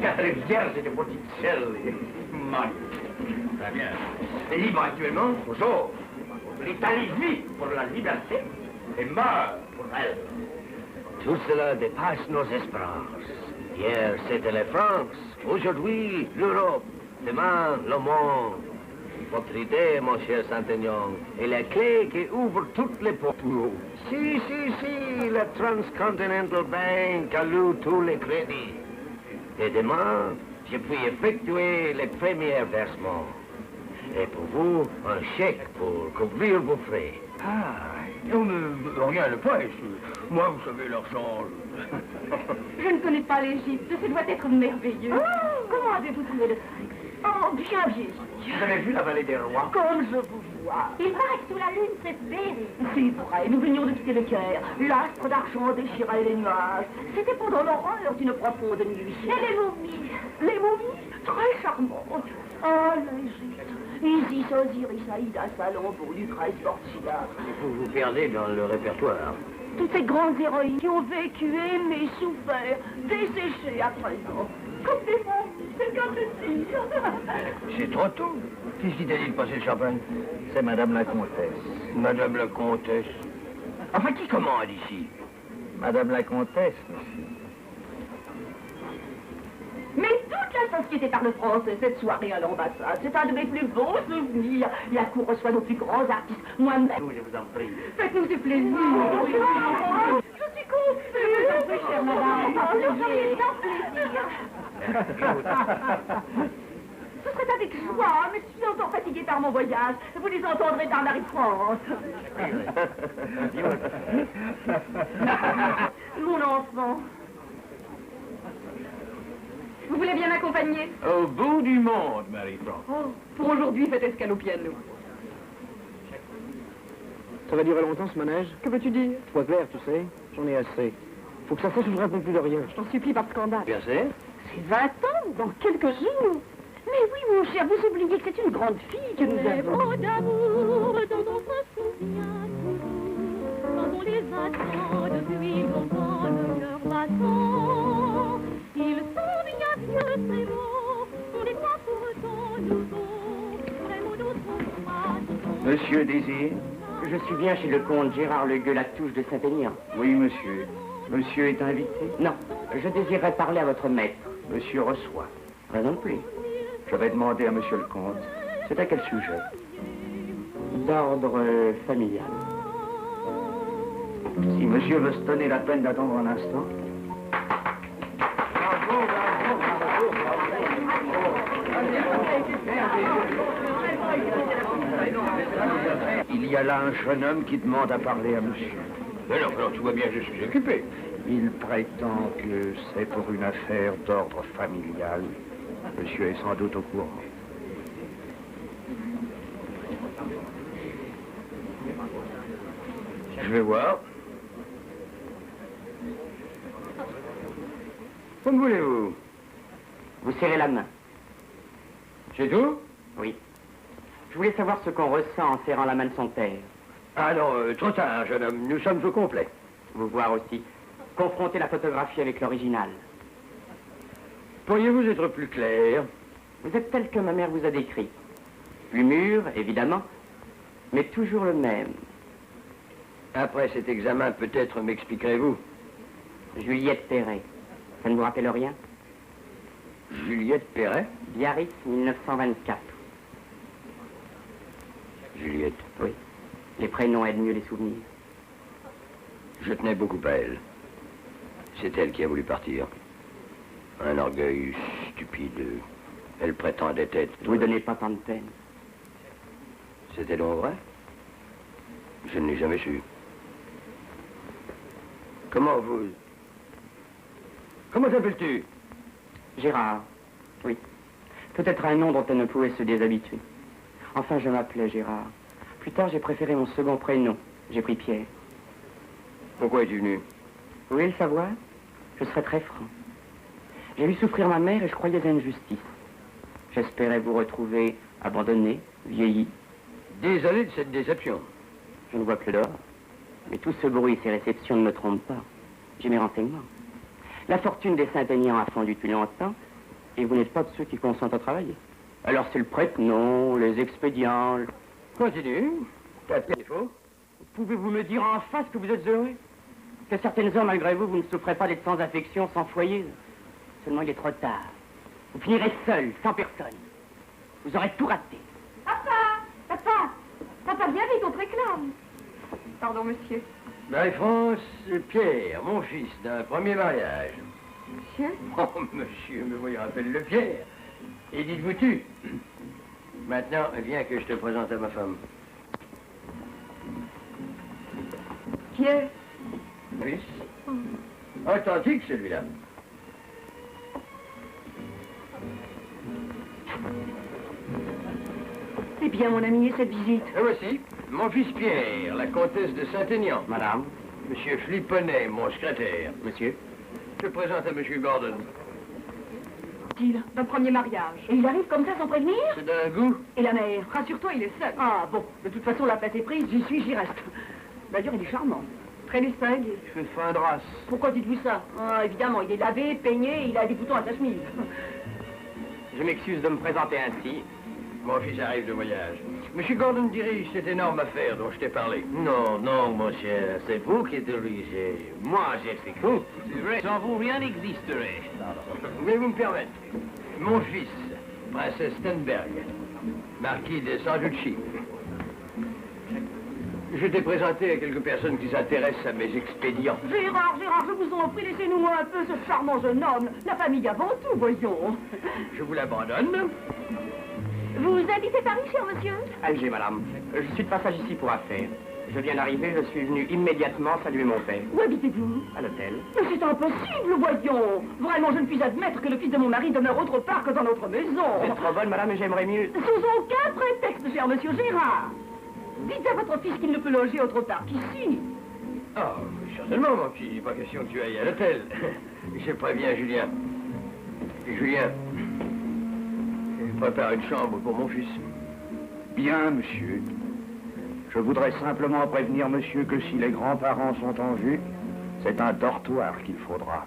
4 vierges de Botticelli, magnifique. Très bien. Et éventuellement, toujours, l'Italie vit pour la liberté et meurt pour elle. Tout cela dépasse nos espérances. Hier, c'était la France. Aujourd'hui, l'Europe. Demain, le monde. Votre idée, mon cher Saint-Aignan, est la clé qui ouvre toutes les portes. Si, la Transcontinental Bank alloue tous les crédits. Et demain, je puis effectuer les premiers versements. Et pour vous, un chèque pour couvrir vos frais. Ah, rien ne presse. Moi, vous savez, l'argent... Je ne connais pas l'Égypte, ce doit être merveilleux. Comment avez-vous trouvé le sphinx? Oh, bien vieilli. Vous avez vu la vallée des rois? Comme je vous vois. Il paraît que sous la lune, c'est féerique. C'est vrai, nous venions de quitter le Caire. L'astre d'argent déchirait les nuages. C'était pendant l'horreur d'une profonde nuit. Et les momies? Les momies? Très charmantes. Oh, l'Égypte. Isis, Osiris, Aïda, Salammbô, Lucrèce, Portia. Vous vous perdez dans le répertoire. Toutes ces grandes héroïnes qui ont vécu, aimé, souffert, desséché à présent. Comme des momies, c'est le cas de dire. C'est trop tôt. Qu'est-ce qui t'a dit de passer le champagne? C'est Madame la Comtesse. Madame la Comtesse. Enfin, qui commande ici? Madame la Comtesse, monsieur. Mais toute la société parle français cette soirée à l'ambassade. C'est un de mes plus beaux souvenirs. La cour reçoit nos plus grands artistes. Moi-même. Oui, je vous en prie. Faites-nous ce plaisir. Je suis confuse. Oui, chère madame. Ce serait avec joie, mais je suis encore fatiguée par mon voyage. Vous les entendrez dans la France. Mon enfant. Vous voulez bien m'accompagner? Au bout du monde, Marie-France. Oh, pour aujourd'hui, faites escale au piano. Ça va durer longtemps, ce manège? Que veux-tu dire? Sois clair, tu sais. J'en ai assez. Faut que ça cesse ou je réponds plus de rien. Je t'en supplie par scandale. Bien sûr. C'est 20 ans, dans quelques jours. Mais oui, mon cher, vous oubliez que c'est une grande fille que nous avons. Les mots d'amour dont on se souvient toujours, quand on les attend depuis longtemps de leur battant. Ils sont bien sûr très beaux, on les croit pourtant nouveaux, vrais mots d'autres phrases. Monsieur Désir? Je suis bien chez le comte Gérard Le Gueux-Latouche de Saint-Aignan. Oui, monsieur. Monsieur est invité? Non, je désirerais parler à votre maître. Monsieur reçoit. Pas non plus. Je vais demander à monsieur le comte. C'est à quel sujet? D'ordre familial. Si monsieur veut se donner la peine d'attendre un instant. Il y a là un jeune homme qui demande à parler à monsieur. Mais non, tu vois bien que je suis occupé. Il prétend que c'est pour une affaire d'ordre familial. Monsieur est sans doute au courant. Je vais voir. Comme voulez-vous? Vous serrez la main. C'est tout? Oui. Je voulais savoir ce qu'on ressent en serrant la main de son père. Ah non, trop tard, jeune homme. Nous sommes au complet. Vous voir aussi. Confronter la photographie avec l'original. Pourriez-vous être plus clair? Vous êtes tel que ma mère vous a décrit. Plus mûr, évidemment, mais toujours le même. Après cet examen, peut-être m'expliquerez-vous? Juliette Perret. Ça ne vous rappelle rien? Juliette Perret? Biarritz, 1924. Juliette? Oui. Les prénoms aident mieux les souvenirs. Je tenais beaucoup à elle. C'est elle qui a voulu partir. Un orgueil stupide. Elle prétendait être... Vous ne donnez pas tant de peine. C'était donc vrai? Je ne l'ai jamais su. Comment t'appelles-tu? Gérard. Oui. Peut-être un nom dont elle ne pouvait se déshabituer. Enfin, je m'appelais Gérard. Plus tard, j'ai préféré mon second prénom. J'ai pris Pierre. Pourquoi es-tu venu? Vous voulez le savoir? Je serai très franc. J'ai vu souffrir ma mère et je croyais à une justice. J'espérais vous retrouver abandonné, vieilli. Désolé de cette déception. Je ne vois plus d'or. Mais tout ce bruit et ces réceptions ne me trompent pas. J'ai mes renseignements. La fortune des Saint-Aignan a fondu depuis longtemps et vous n'êtes pas de ceux qui consentent à travailler. Alors c'est le prête-nom, les expédients... Continue. T'as de défaut. Pouvez-vous me dire en face que vous êtes heureux? Que certaines heures, malgré vous, vous ne souffrez pas d'être sans affection, sans foyer? Seulement, il est trop tard. Vous finirez seul, sans personne. Vous aurez tout raté. Papa, viens vite, on te réclame. Pardon, monsieur. Marie-France, Pierre, mon fils, d'un premier mariage. Monsieur? Oh, monsieur, me voyons, appelle-le Pierre. Et dites-vous tu. Maintenant, viens que je te présente à ma femme. Pierre? Fils. Authentique, celui-là. Eh bien, mon ami, et cette visite? Et voici, mon fils Pierre, la comtesse de Saint-Aignan. Madame. Monsieur Flipponnet, mon secrétaire. Monsieur. Je présente à monsieur Gordon. Dit-il, d'un premier mariage. Et il arrive comme ça sans prévenir? C'est d'un goût. Et la mère? Rassure-toi, il est seul. Ah, bon, de toute façon, la place est prise, j'y suis, j'y reste. D'ailleurs, il est charmant. Très distingué. Je fais fin de race. Pourquoi dites-vous ça? Ah, évidemment, il est lavé, peigné, il a des boutons à sa chemise. Je m'excuse de me présenter ainsi. Mon fils arrive de voyage. Monsieur Gordon dirige cette énorme affaire dont je t'ai parlé. Non, non, mon cher, c'est vous qui dirigez. Moi, j'explique tout. C'est vrai, sans vous, rien n'existerait. Voulez-vous me permettre? Mon fils, princesse Stenberg, marquis de Sanducci. Je t'ai présenté à quelques personnes qui s'intéressent à mes expédients. Gérard, je vous en prie, laissez-nous un peu ce charmant jeune homme. La famille avant tout, voyons. Je vous l'abandonne. Vous habitez Paris, cher monsieur? Alger, madame. Je suis de passage ici pour affaires. Je viens d'arriver, je suis venu immédiatement saluer mon père. Où habitez-vous? À l'hôtel. Mais c'est impossible, voyons. Vraiment, je ne puis admettre que le fils de mon mari demeure autre part que dans notre maison. Vous êtes trop bonne, madame, et j'aimerais mieux... Sous aucun prétexte, cher monsieur Gérard. Dites à votre fils qu'il ne peut loger autre part qu'ici. Ah, certainement, mon petit. Pas question que tu ailles à l'hôtel. Je préviens Julien. Et Julien, prépare une chambre pour mon fils. Bien, monsieur. Je voudrais simplement prévenir monsieur que si les grands-parents sont en vue, c'est un dortoir qu'il faudra.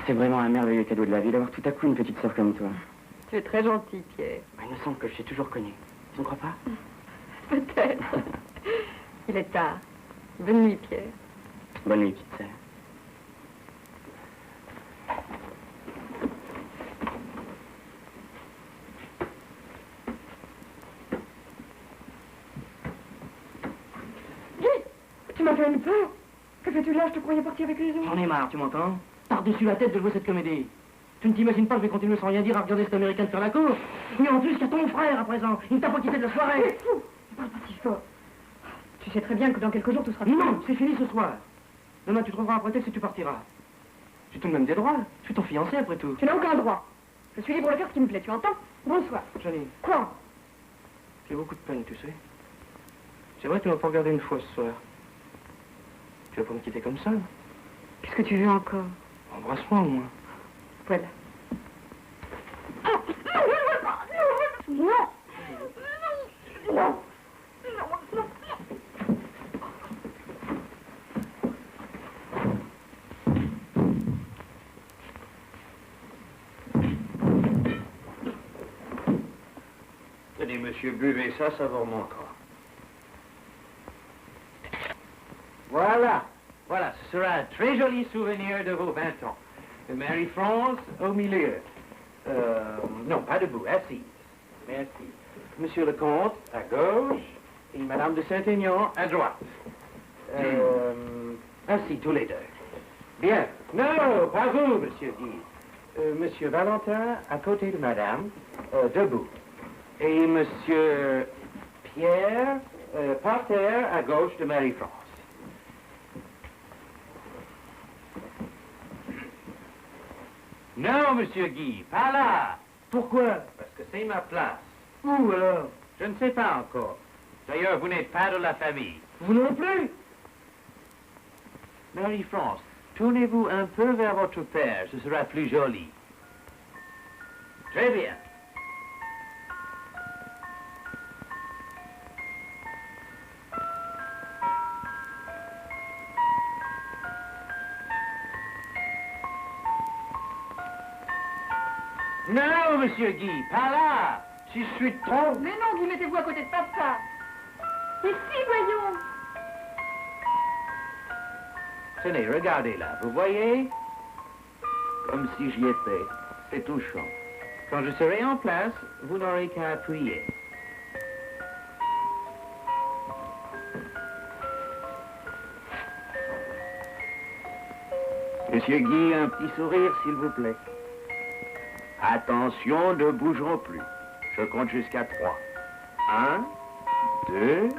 C'est vraiment un merveilleux cadeau de la vie d'avoir tout à coup une petite sœur comme toi. Tu es très gentil, Pierre. Il me semble que je t'ai toujours connu. Tu ne crois pas? Peut-être. Il est tard. Bonne nuit, Pierre. Bonne nuit, petite sœur. Tu m'as fait une peur. Que fais-tu là? Je te croyais partir avec les autres. J'en ai marre, tu m'entends? Par-dessus la tête de jouer cette comédie. Tu ne t'imagines pas que je vais continuer sans rien dire à regarder cette américaine faire la cour? Mais en plus, il y a ton frère à présent. Il ne t'a pas quitté de la soirée. C'est fou. Ne parle pas si fort. Tu sais très bien que dans quelques jours, tu seras... Non, c'est fini ce soir. Demain, tu trouveras un prétexte et tu partiras. J'ai tout de même des droits. Je suis ton fiancé, après tout. Tu n'as aucun droit. Je suis libre de faire ce qui me plaît, tu entends? Bonsoir. Janine. Quoi? J'ai beaucoup de peine, tu sais. C'est vrai que tu m'as pas regardé une fois ce soir. Tu vas pas me quitter comme ça? Qu'est-ce que tu veux encore? Embrasse-moi, au moins. Voilà. Non! Non! Non! Non! Tenez, monsieur, buvez ça, ça vous remontera. Voilà, voilà, ce sera un très joli souvenir de vos 20 ans. De Marie-France au milieu. Non, pas debout, assise. Merci. Monsieur le comte, à gauche, et Madame de Saint-Aignan, à droite. Assis, tous les deux. Bien. Non, pas vous, monsieur Guy. Monsieur Valentin, à côté de Madame, debout. Et Monsieur Pierre, Par terre, à gauche de Marie-France. Non, Monsieur Guy, pas là. Pourquoi? Parce que c'est ma place. Où alors? Je ne sais pas encore. D'ailleurs, vous n'êtes pas de la famille. Vous non plus? Marie-France, tournez-vous un peu vers votre père, ce sera plus joli. Très bien. Non, Monsieur Guy, pas là. Si je suis trop... Mais non, Guy, mettez-vous à côté de papa. Et si, voyons. Tenez, regardez là, vous voyez? Comme si j'y étais. C'est touchant. Quand je serai en place, vous n'aurez qu'à appuyer. Monsieur Guy, un petit sourire, s'il vous plaît. Attention, ne bougerons plus. Je compte jusqu'à 3. 1, 2...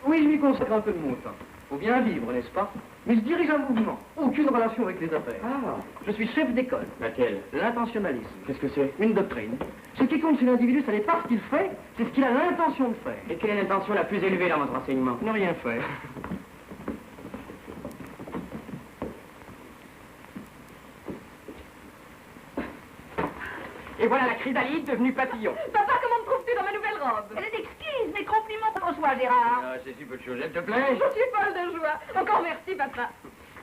Oui, je m'y consacre un peu de mon temps. Faut bien vivre, n'est-ce pas? Mais je dirige un mouvement. Aucune relation avec les affaires. Ah. Je suis chef d'école. Laquelle? L'intentionnalisme. Qu'est-ce que c'est? Une doctrine. Ce qui compte chez l'individu, ce n'est pas ce qu'il fait, c'est ce qu'il a l'intention de faire. Et quelle est l'intention la plus élevée dans votre enseignement? Ne rien faire. Et voilà la chrysalide devenue papillon. Papa, comment me trouves-tu dans ma nouvelle robe? Elle est exquise, mes compliments pour toi, Gérard. Ah, c'est si peu de choses, elle te plaît? Je suis folle de joie. Encore merci, papa.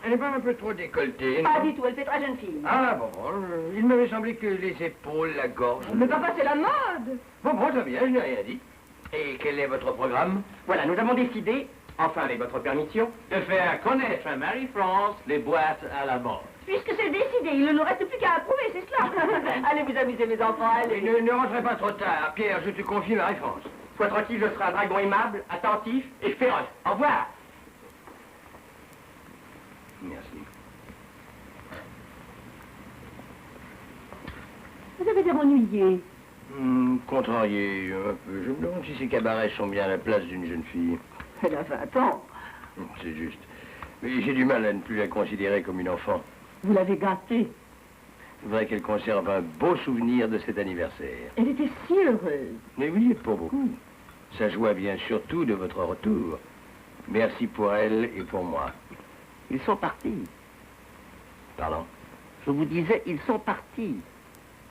Elle n'est pas un peu trop décolletée, Pas non? du tout, elle fait très jeune fille. Ah, bon, il m'avait semblé que les épaules, la gorge... Mais papa, c'est la mode. Bon, très bien, je n'ai rien dit. Et quel est votre programme? Voilà, nous avons décidé, enfin avec votre permission, De faire connaître à Marie-France les boîtes à la mode. Puisque c'est décidé, il ne nous reste plus qu'à approuver, c'est cela. Allez vous amuser, mes enfants, allez. Et ne rentrez pas trop tard, Pierre, je te confie Marie-France. sois tranquille, je serai un dragon aimable, attentif et féroce. Au revoir. Merci. Vous avez l'air ennuyé. Contrarié un peu. Je me demande si ces cabarets sont bien à la place d'une jeune fille. Elle a 20 ans. C'est juste. Mais j'ai du mal à ne plus la considérer comme une enfant. Vous l'avez gâtée. Je voudrais qu'elle conserve un beau souvenir de cet anniversaire. Elle était si heureuse. Mais oui, pour beaucoup. Sa joie vient surtout de votre retour. Merci pour elle et pour moi. Ils sont partis. Pardon? Je vous disais, ils sont partis.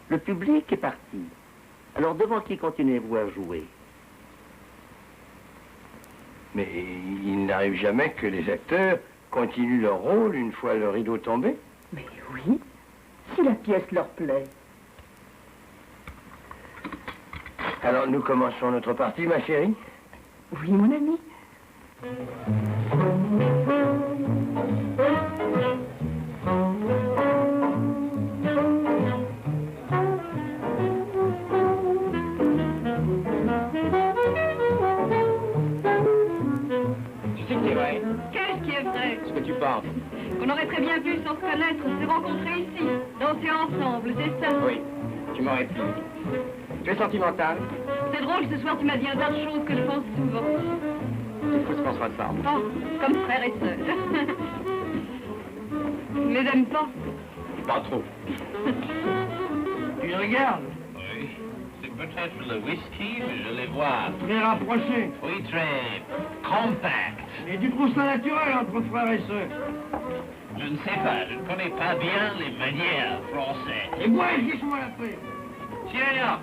Le public est parti. Alors devant qui continuez-vous à jouer? Mais il n'arrive jamais que les acteurs continuent leur rôle une fois le rideau tombé. Mais oui, si la pièce leur plaît. Alors nous commençons notre partie, ma chérie? Oui, mon ami. Qu'est-ce qui est vrai? Ce que tu penses? On aurait très bien pu, sans se connaître, se rencontrer ici, danser ensemble, c'est ça? Oui, tu m'aurais plu. Tu es sentimental? C'est drôle, ce soir tu m'as dit un tas de choses que je pense souvent. Il faut se qu'on soit ensemble. Oh, comme frère et sœur. Mais j'aime pas. Pas trop. Tu regardes? Oui, c'est peut-être le whisky, mais je les vois. Très rapproché. Oui, très compact. Et tu trouves ça naturel entre frères et sœurs? Je ne sais pas, je ne connais pas bien les manières françaises. Et moi, laisse-moi la paix. Tiens,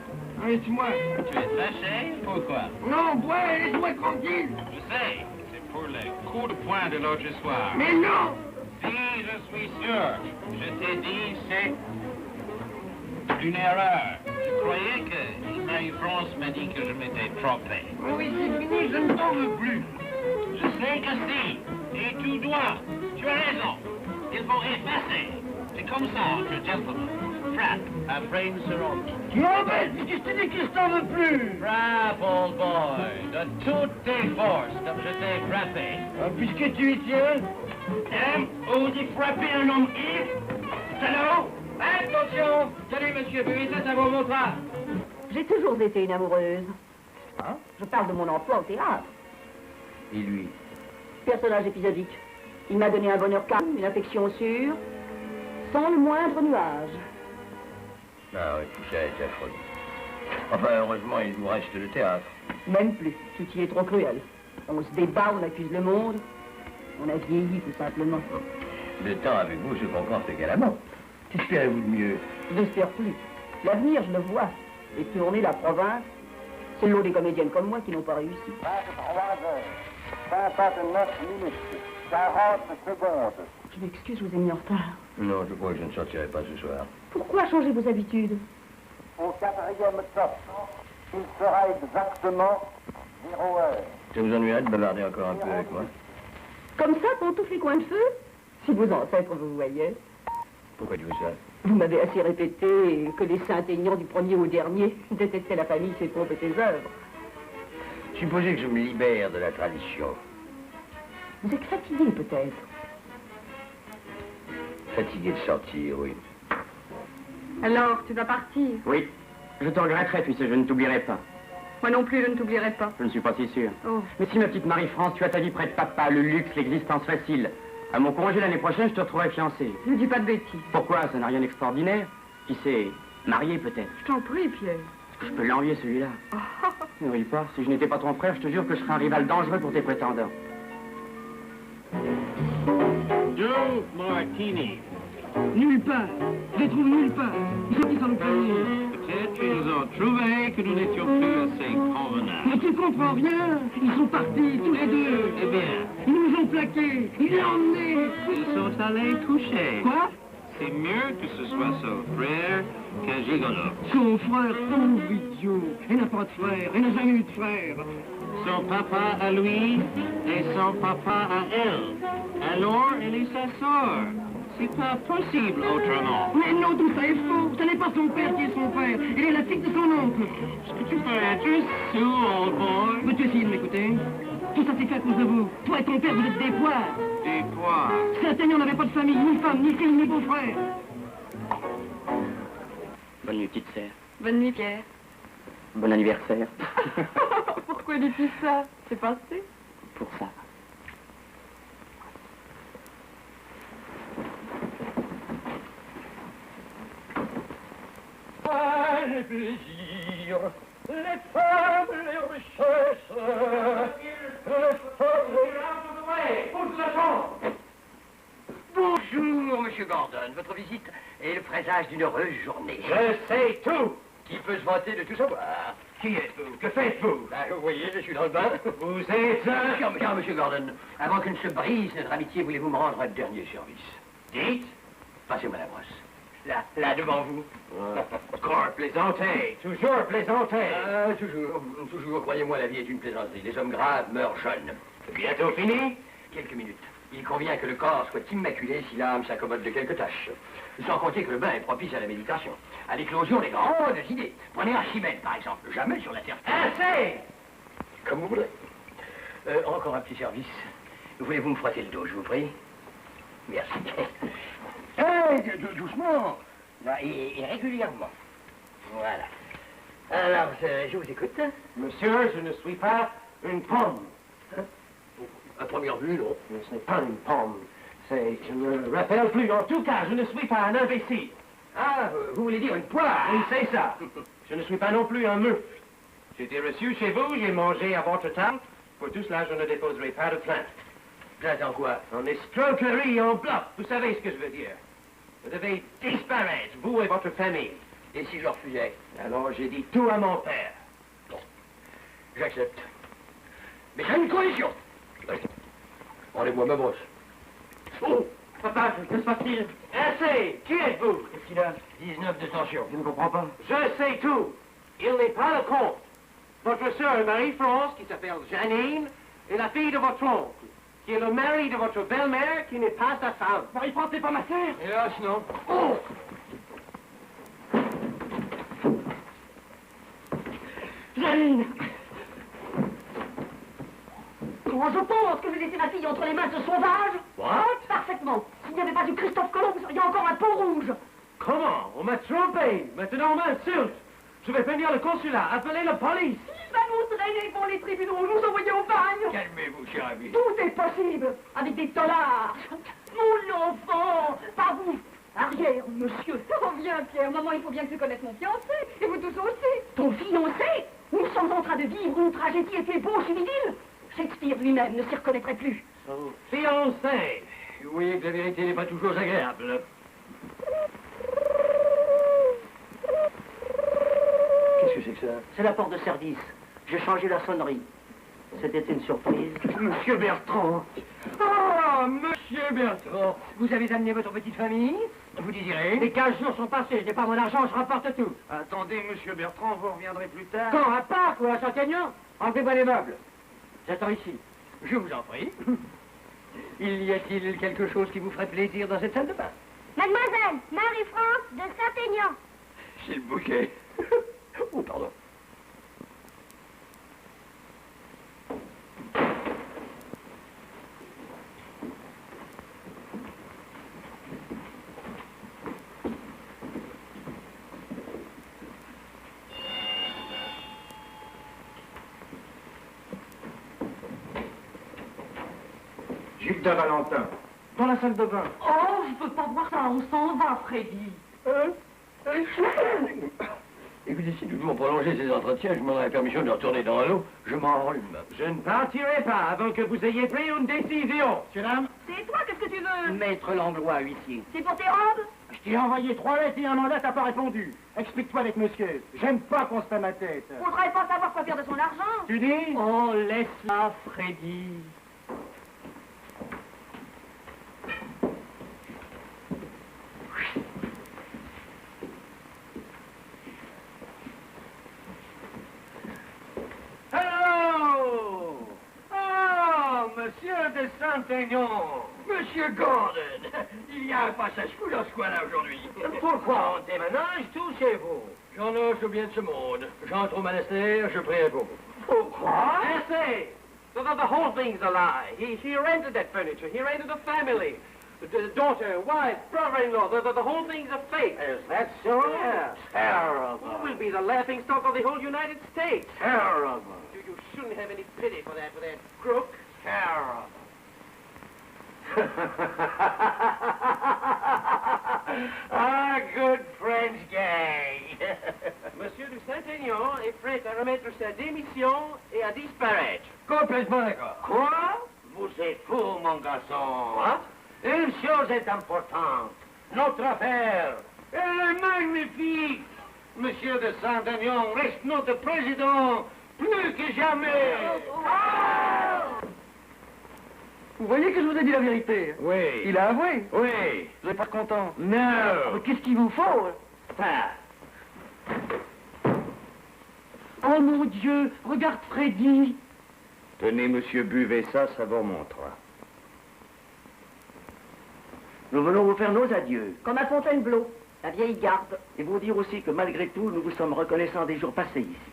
Laisse-moi. tu es fâché? Pourquoi? Non, bois, laisse-moi tranquille. Je sais, c'est pour le coup de poing de l'autre soir. Mais non! Si, je suis sûr. Je t'ai dit, c'est une erreur. Je croyais que Marie-France m'a dit que je m'étais trompé. Oui, c'est fini, je ne t'en veux plus. Je sais que si. Et tu dois. Tu as raison. Il faut effacer. C'est comme ça entre gentlemen. Frappe. Après une seconde. Tu m'embêtes, mais tu te dis que je t'en veux plus. Frappe, old boy. De toutes tes forces, comme je t'ai frappé. Puisque tu y tiens, Hein? Oser frapper un homme ivre? Allô? Attention! Salut, monsieur, buvez ça vous montrera. J'ai toujours été une amoureuse. Hein? Je parle de mon emploi au théâtre. Et lui? Personnage épisodique. Il m'a donné un bonheur calme, une affection sûre, sans le moindre nuage. Ah oui, tout ça est affreux. Enfin, heureusement, il nous reste le théâtre. Même plus. Tout y est trop cruel. On se débat, on accuse le monde. On a vieilli, tout simplement. Le temps avec vous se comporte également. Qu'espérez-vous de mieux? Je n'espère plus. L'avenir, je le vois. Et tourner la province, c'est l'eau des comédiennes comme moi qui n'ont pas réussi. 59 minutes, 40 secondes. Je m'excuse, je vous ai mis en retard. Non, je crois que je ne sortirai pas ce soir. Pourquoi changer vos habitudes? Au 4e top, il sera exactement 0 heure. Ça vous ennuierait de bavarder encore un peu avec moi? Comme ça, pantoufles les coins de feu? Si vos ancêtres vous voyaient. Pourquoi dites-vous ça? Vous m'avez assez répété que les Saint-Aignan du premier au dernier détestaient la famille, ses pompes et ses œuvres. Supposez que je me libère de la tradition. Vous êtes fatigué, peut-être. Fatigué de sortir, oui. Alors, tu vas partir? Oui. Je te regretterai, tu sais, je ne t'oublierai pas. Moi non plus, je ne t'oublierai pas. Je ne suis pas si sûr. Oh. Mais si, ma petite Marie-France, tu as ta vie près de papa, le luxe, l'existence facile. À mon congé l'année prochaine, je te retrouverai fiancée. Ne dis pas de bêtises. Pourquoi? Ça n'a rien d'extraordinaire. Qui sait, marié peut-être. Je t'en prie, Pierre. Est-ce que je peux l'envier, celui-là? Ne ris pas. Si je n'étais pas ton frère, je te jure que je serais un rival dangereux pour tes prétendants. Deux martinis. Nulle part. Je les trouve nulle part. Il faut qu'ils s'en prévenir. Peut-être qu'ils ont trouvé que nous n'étions plus assez convenables. Mais tu comprends rien. Ils sont partis, tous les deux. Eh bien, Ils nous ont plaqués. Ils l'ont emmené. ils sont allés toucher. Quoi? C'est mieux que ce soit son frère qu'un gigolo. Son frère, pauvre idiot. Elle n'a pas de frère. Elle n'a jamais eu de frère. Son papa à lui et son papa à elle. Alors, elle est sa sœur. C'est pas possible autrement. Mais non, tout ça est faux. Ce n'est pas son père qui est son père. Elle est la fille de son oncle. Est-ce que tu peux être sourd, old boy? Veux-tu essayer de m'écouter? Tout ça s'est fait à cause de vous. Toi et ton père, vous êtes des poires. Des poires. Saint-Aignan n'avait pas de famille, ni femme, ni fille, ni beau-frère. Bonne nuit, petite sœur. Bonne nuit, Pierre. Bon anniversaire. Pourquoi dis-tu ça? C'est passé? Pour ça. Les plaisirs, les femmes, les richesses, Bonjour, Monsieur Gordon. Votre visite est le présage d'une heureuse journée. Je sais tout. Qui peut se vanter de tout savoir? Qui êtes-vous? Que faites-vous? Vous voyez, je suis dans le bain. Vous êtes un... Tiens, Monsieur Gordon, avant que ne se brise notre amitié, voulez-vous me rendre un dernier service? Dites. Passez-moi la brosse. Là, devant vous. Encore plaisanter. Toujours plaisanter. Toujours, croyez-moi, la vie est une plaisanterie. Les hommes graves meurent jeunes. Bientôt fini? Quelques minutes. Il convient que le corps soit immaculé si l'âme s'accommode de quelques tâches. Sans compter que le bain est propice à la méditation, à l'éclosion des grandes idées. Prenez Archimède, par exemple. Jamais sur la terre. Assez! Comme vous voudrez. Encore un petit service. Voulez-vous me frotter le dos, je vous prie? Merci. Doucement. Là, et régulièrement. Voilà. Alors, je vous écoute. Monsieur, je ne suis pas une pomme. À première vue, non. Ce n'est pas une pomme. Je ne me rappelle plus. En tout cas, je ne suis pas un imbécile. Ah, vous voulez dire une poire? Oui, c'est ça. Je ne suis pas non plus un mufle. J'ai été reçu chez vous, j'ai mangé à votre table. Pour tout cela, je ne déposerai pas de plainte. Plainte en quoi? En escroquerie, en bluff. Vous savez ce que je veux dire. Vous devez disparaître, vous et votre famille. Et si je refusais? Alors, j'ai dit tout à mon père. Bon, j'accepte. Mais j'ai une condition. Rendez-moi ma brosse. Oh! Papa, que se passe-t-il? Assez! Qui êtes-vous? Qu'est-ce qu'il a? 19 de tension. Je ne comprends pas. Je sais tout. Il n'est pas le comte. Votre sœur Marie-France, qui s'appelle Janine, est la fille de votre oncle, qui est le mari de votre belle-mère, qui n'est pas sa femme. Marie-France, c'est pas ma sœur. Hélas, non. Oh! Janine. Comment je pense que vous laissez ma fille entre les mains de ce sauvage? What? Parfaitement. S'il n'y avait pas eu Christophe Colomb, vous seriez encore un peau rouge. Comment? On m'a trompé. Maintenant, on m'insulte. Je vais prévenir le consulat. Appelez la police. Il va nous traîner devant les tribunaux, nous envoyer au bagne. Calmez-vous, cher ami. Tout est possible, avec des dollars. Mon enfant, pas vous. Arrière, monsieur. Oh, bien, Pierre. Maman, il faut bien que tu connaisses mon fiancé. Et vous tous aussi. Ton fiancé? Nous sommes en train de vivre une tragédie et tu es beau chez l'idylle. Shakespeare lui-même ne s'y reconnaîtrait plus. Son fiancé. Vous voyez que la vérité n'est pas toujours agréable. Qu'est-ce que c'est que ça? C'est la porte de service. J'ai changé la sonnerie. C'était une surprise. Monsieur Bertrand. Ah, monsieur Bertrand. Vous avez amené votre petite famille? Vous désirez? Les 15 jours sont passés, je n'ai pas mon argent, je rapporte tout. Attendez, monsieur Bertrand, vous reviendrez plus tard. Quand? À Pâques ou à Saint-Aignan? Enlevez-moi les meubles. J'attends ici. Je vous en prie. Y a-t-il quelque chose qui vous ferait plaisir dans cette salle de bain? Mademoiselle, Marie-France de Saint-Aignan. C'est le bouquet. Oh, pardon. Gilda Valentin. Dans la salle de bain. Oh, je peux pas voir ça, on s'en va, Freddy. Écoutez, si nous devons prolonger ces entretiens, je demanderai la permission de retourner dans l'eau. Je m'enrhume. Je ne partirai pas avant que vous ayez pris une décision. Monsieur, dame. C'est toi, qu'est-ce que tu veux? Maître Langlois, huissier. C'est pour tes robes? Je t'ai envoyé 3 lettres et un mandat, t'as pas répondu. Explique-toi avec monsieur. J'aime pas qu'on se fait ma tête. Faudrait pas savoir quoi faire de son argent. Tu dis? Oh, laisse-la, Freddy. Hello! Oh, monsieur de Saint-Aignan! Monsieur Gordon, il y a un passage fou dans ce coin-là aujourd'hui. Pourquoi on déménage tout chez vous? J'en ai au bien de ce monde. J'entre au monastère, je prie pour vous. Pourquoi? Essay! So that the whole thing's a lie. He rented that furniture. He rented a family. The daughter, wife, brother-in-law. The whole thing's a fake. Is that so? Yeah. Terrible. It will be the laughing stock of the whole United States. Terrible. You shouldn't have any pity for that crook. Terrible. Ah, good French gang. Monsieur de Saint-Aignan est prêt à remettre sa démission et à disparaître. Complètement d'accord. Quoi? Vous êtes fou, mon garçon. What? Une chose est importante. Notre affaire. Elle est magnifique. Monsieur de Saint-Aignan reste notre président plus que jamais. Vous voyez que je vous ai dit la vérité? Oui. Il a avoué? Oui. Vous n'êtes pas content? Non. Mais qu'est-ce qu'il vous faut? Ça. Oh mon Dieu, regarde Freddy. Tenez, monsieur, buvez ça, ça vous remontera. Nous venons vous faire nos adieux. Comme à Fontainebleau, la vieille garde. Et vous dire aussi que malgré tout, nous vous sommes reconnaissants des jours passés ici.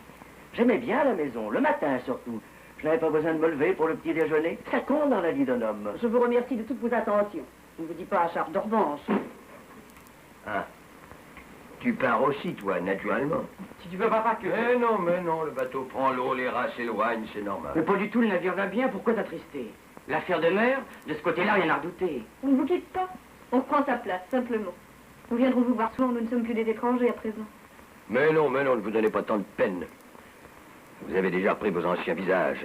J'aimais bien la maison, le matin surtout. Je n'avais pas besoin de me lever pour le petit déjeuner. Ça compte dans la vie d'un homme. Je vous remercie de toutes vos attentions. Je ne vous dis pas à charge de revanche. Ah. Tu pars aussi, toi, naturellement. Si tu veux pas que... Mais non, le bateau prend l'eau, les rats s'éloignent, c'est normal. Mais pas du tout, le navire va bien, pourquoi t'attrister? L'affaire de mer, de ce côté-là, rien à redouter. On ne vous quitte pas. On prend sa place, simplement. Nous viendrons vous voir souvent, nous ne sommes plus des étrangers à présent. Mais non, ne vous donnez pas tant de peine. Vous avez déjà repris vos anciens visages.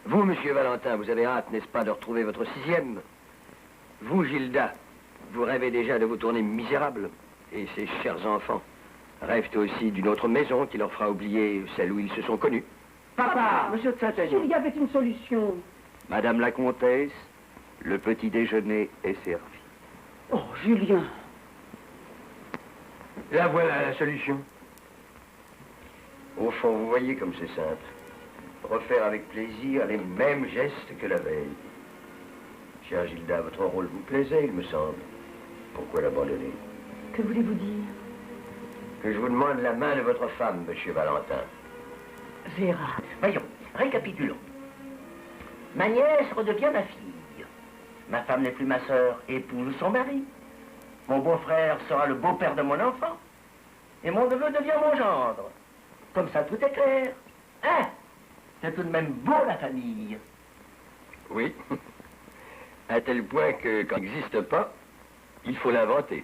Vous, monsieur Valentin, vous avez hâte, n'est-ce pas, de retrouver votre 6e? Vous, Gilda, vous rêvez déjà de vous tourner misérable. Et ces chers enfants rêvent aussi d'une autre maison qui leur fera oublier celle où ils se sont connus. Papa, monsieur de Saint-Aignan. Il y avait une solution. Madame la comtesse, le petit déjeuner est servi. Oh, Julien. La voilà, la solution. Au fond, vous voyez comme c'est simple. Refaire avec plaisir les mêmes gestes que la veille. Chère Gilda, votre rôle vous plaisait, il me semble. Pourquoi l'abandonner? Que voulez-vous dire? Que je vous demande la main de votre femme, monsieur Valentin. Gérard. Voyons, récapitulons. Ma nièce redevient ma fille. Ma femme n'est plus ma sœur, épouse son mari. Mon beau-frère sera le beau-père de mon enfant. Et mon neveu devient mon gendre. Comme ça, tout est clair. Hein? C'est tout de même beau, la famille. Oui. À tel point que, quand il n'existe pas, il faut l'inventer.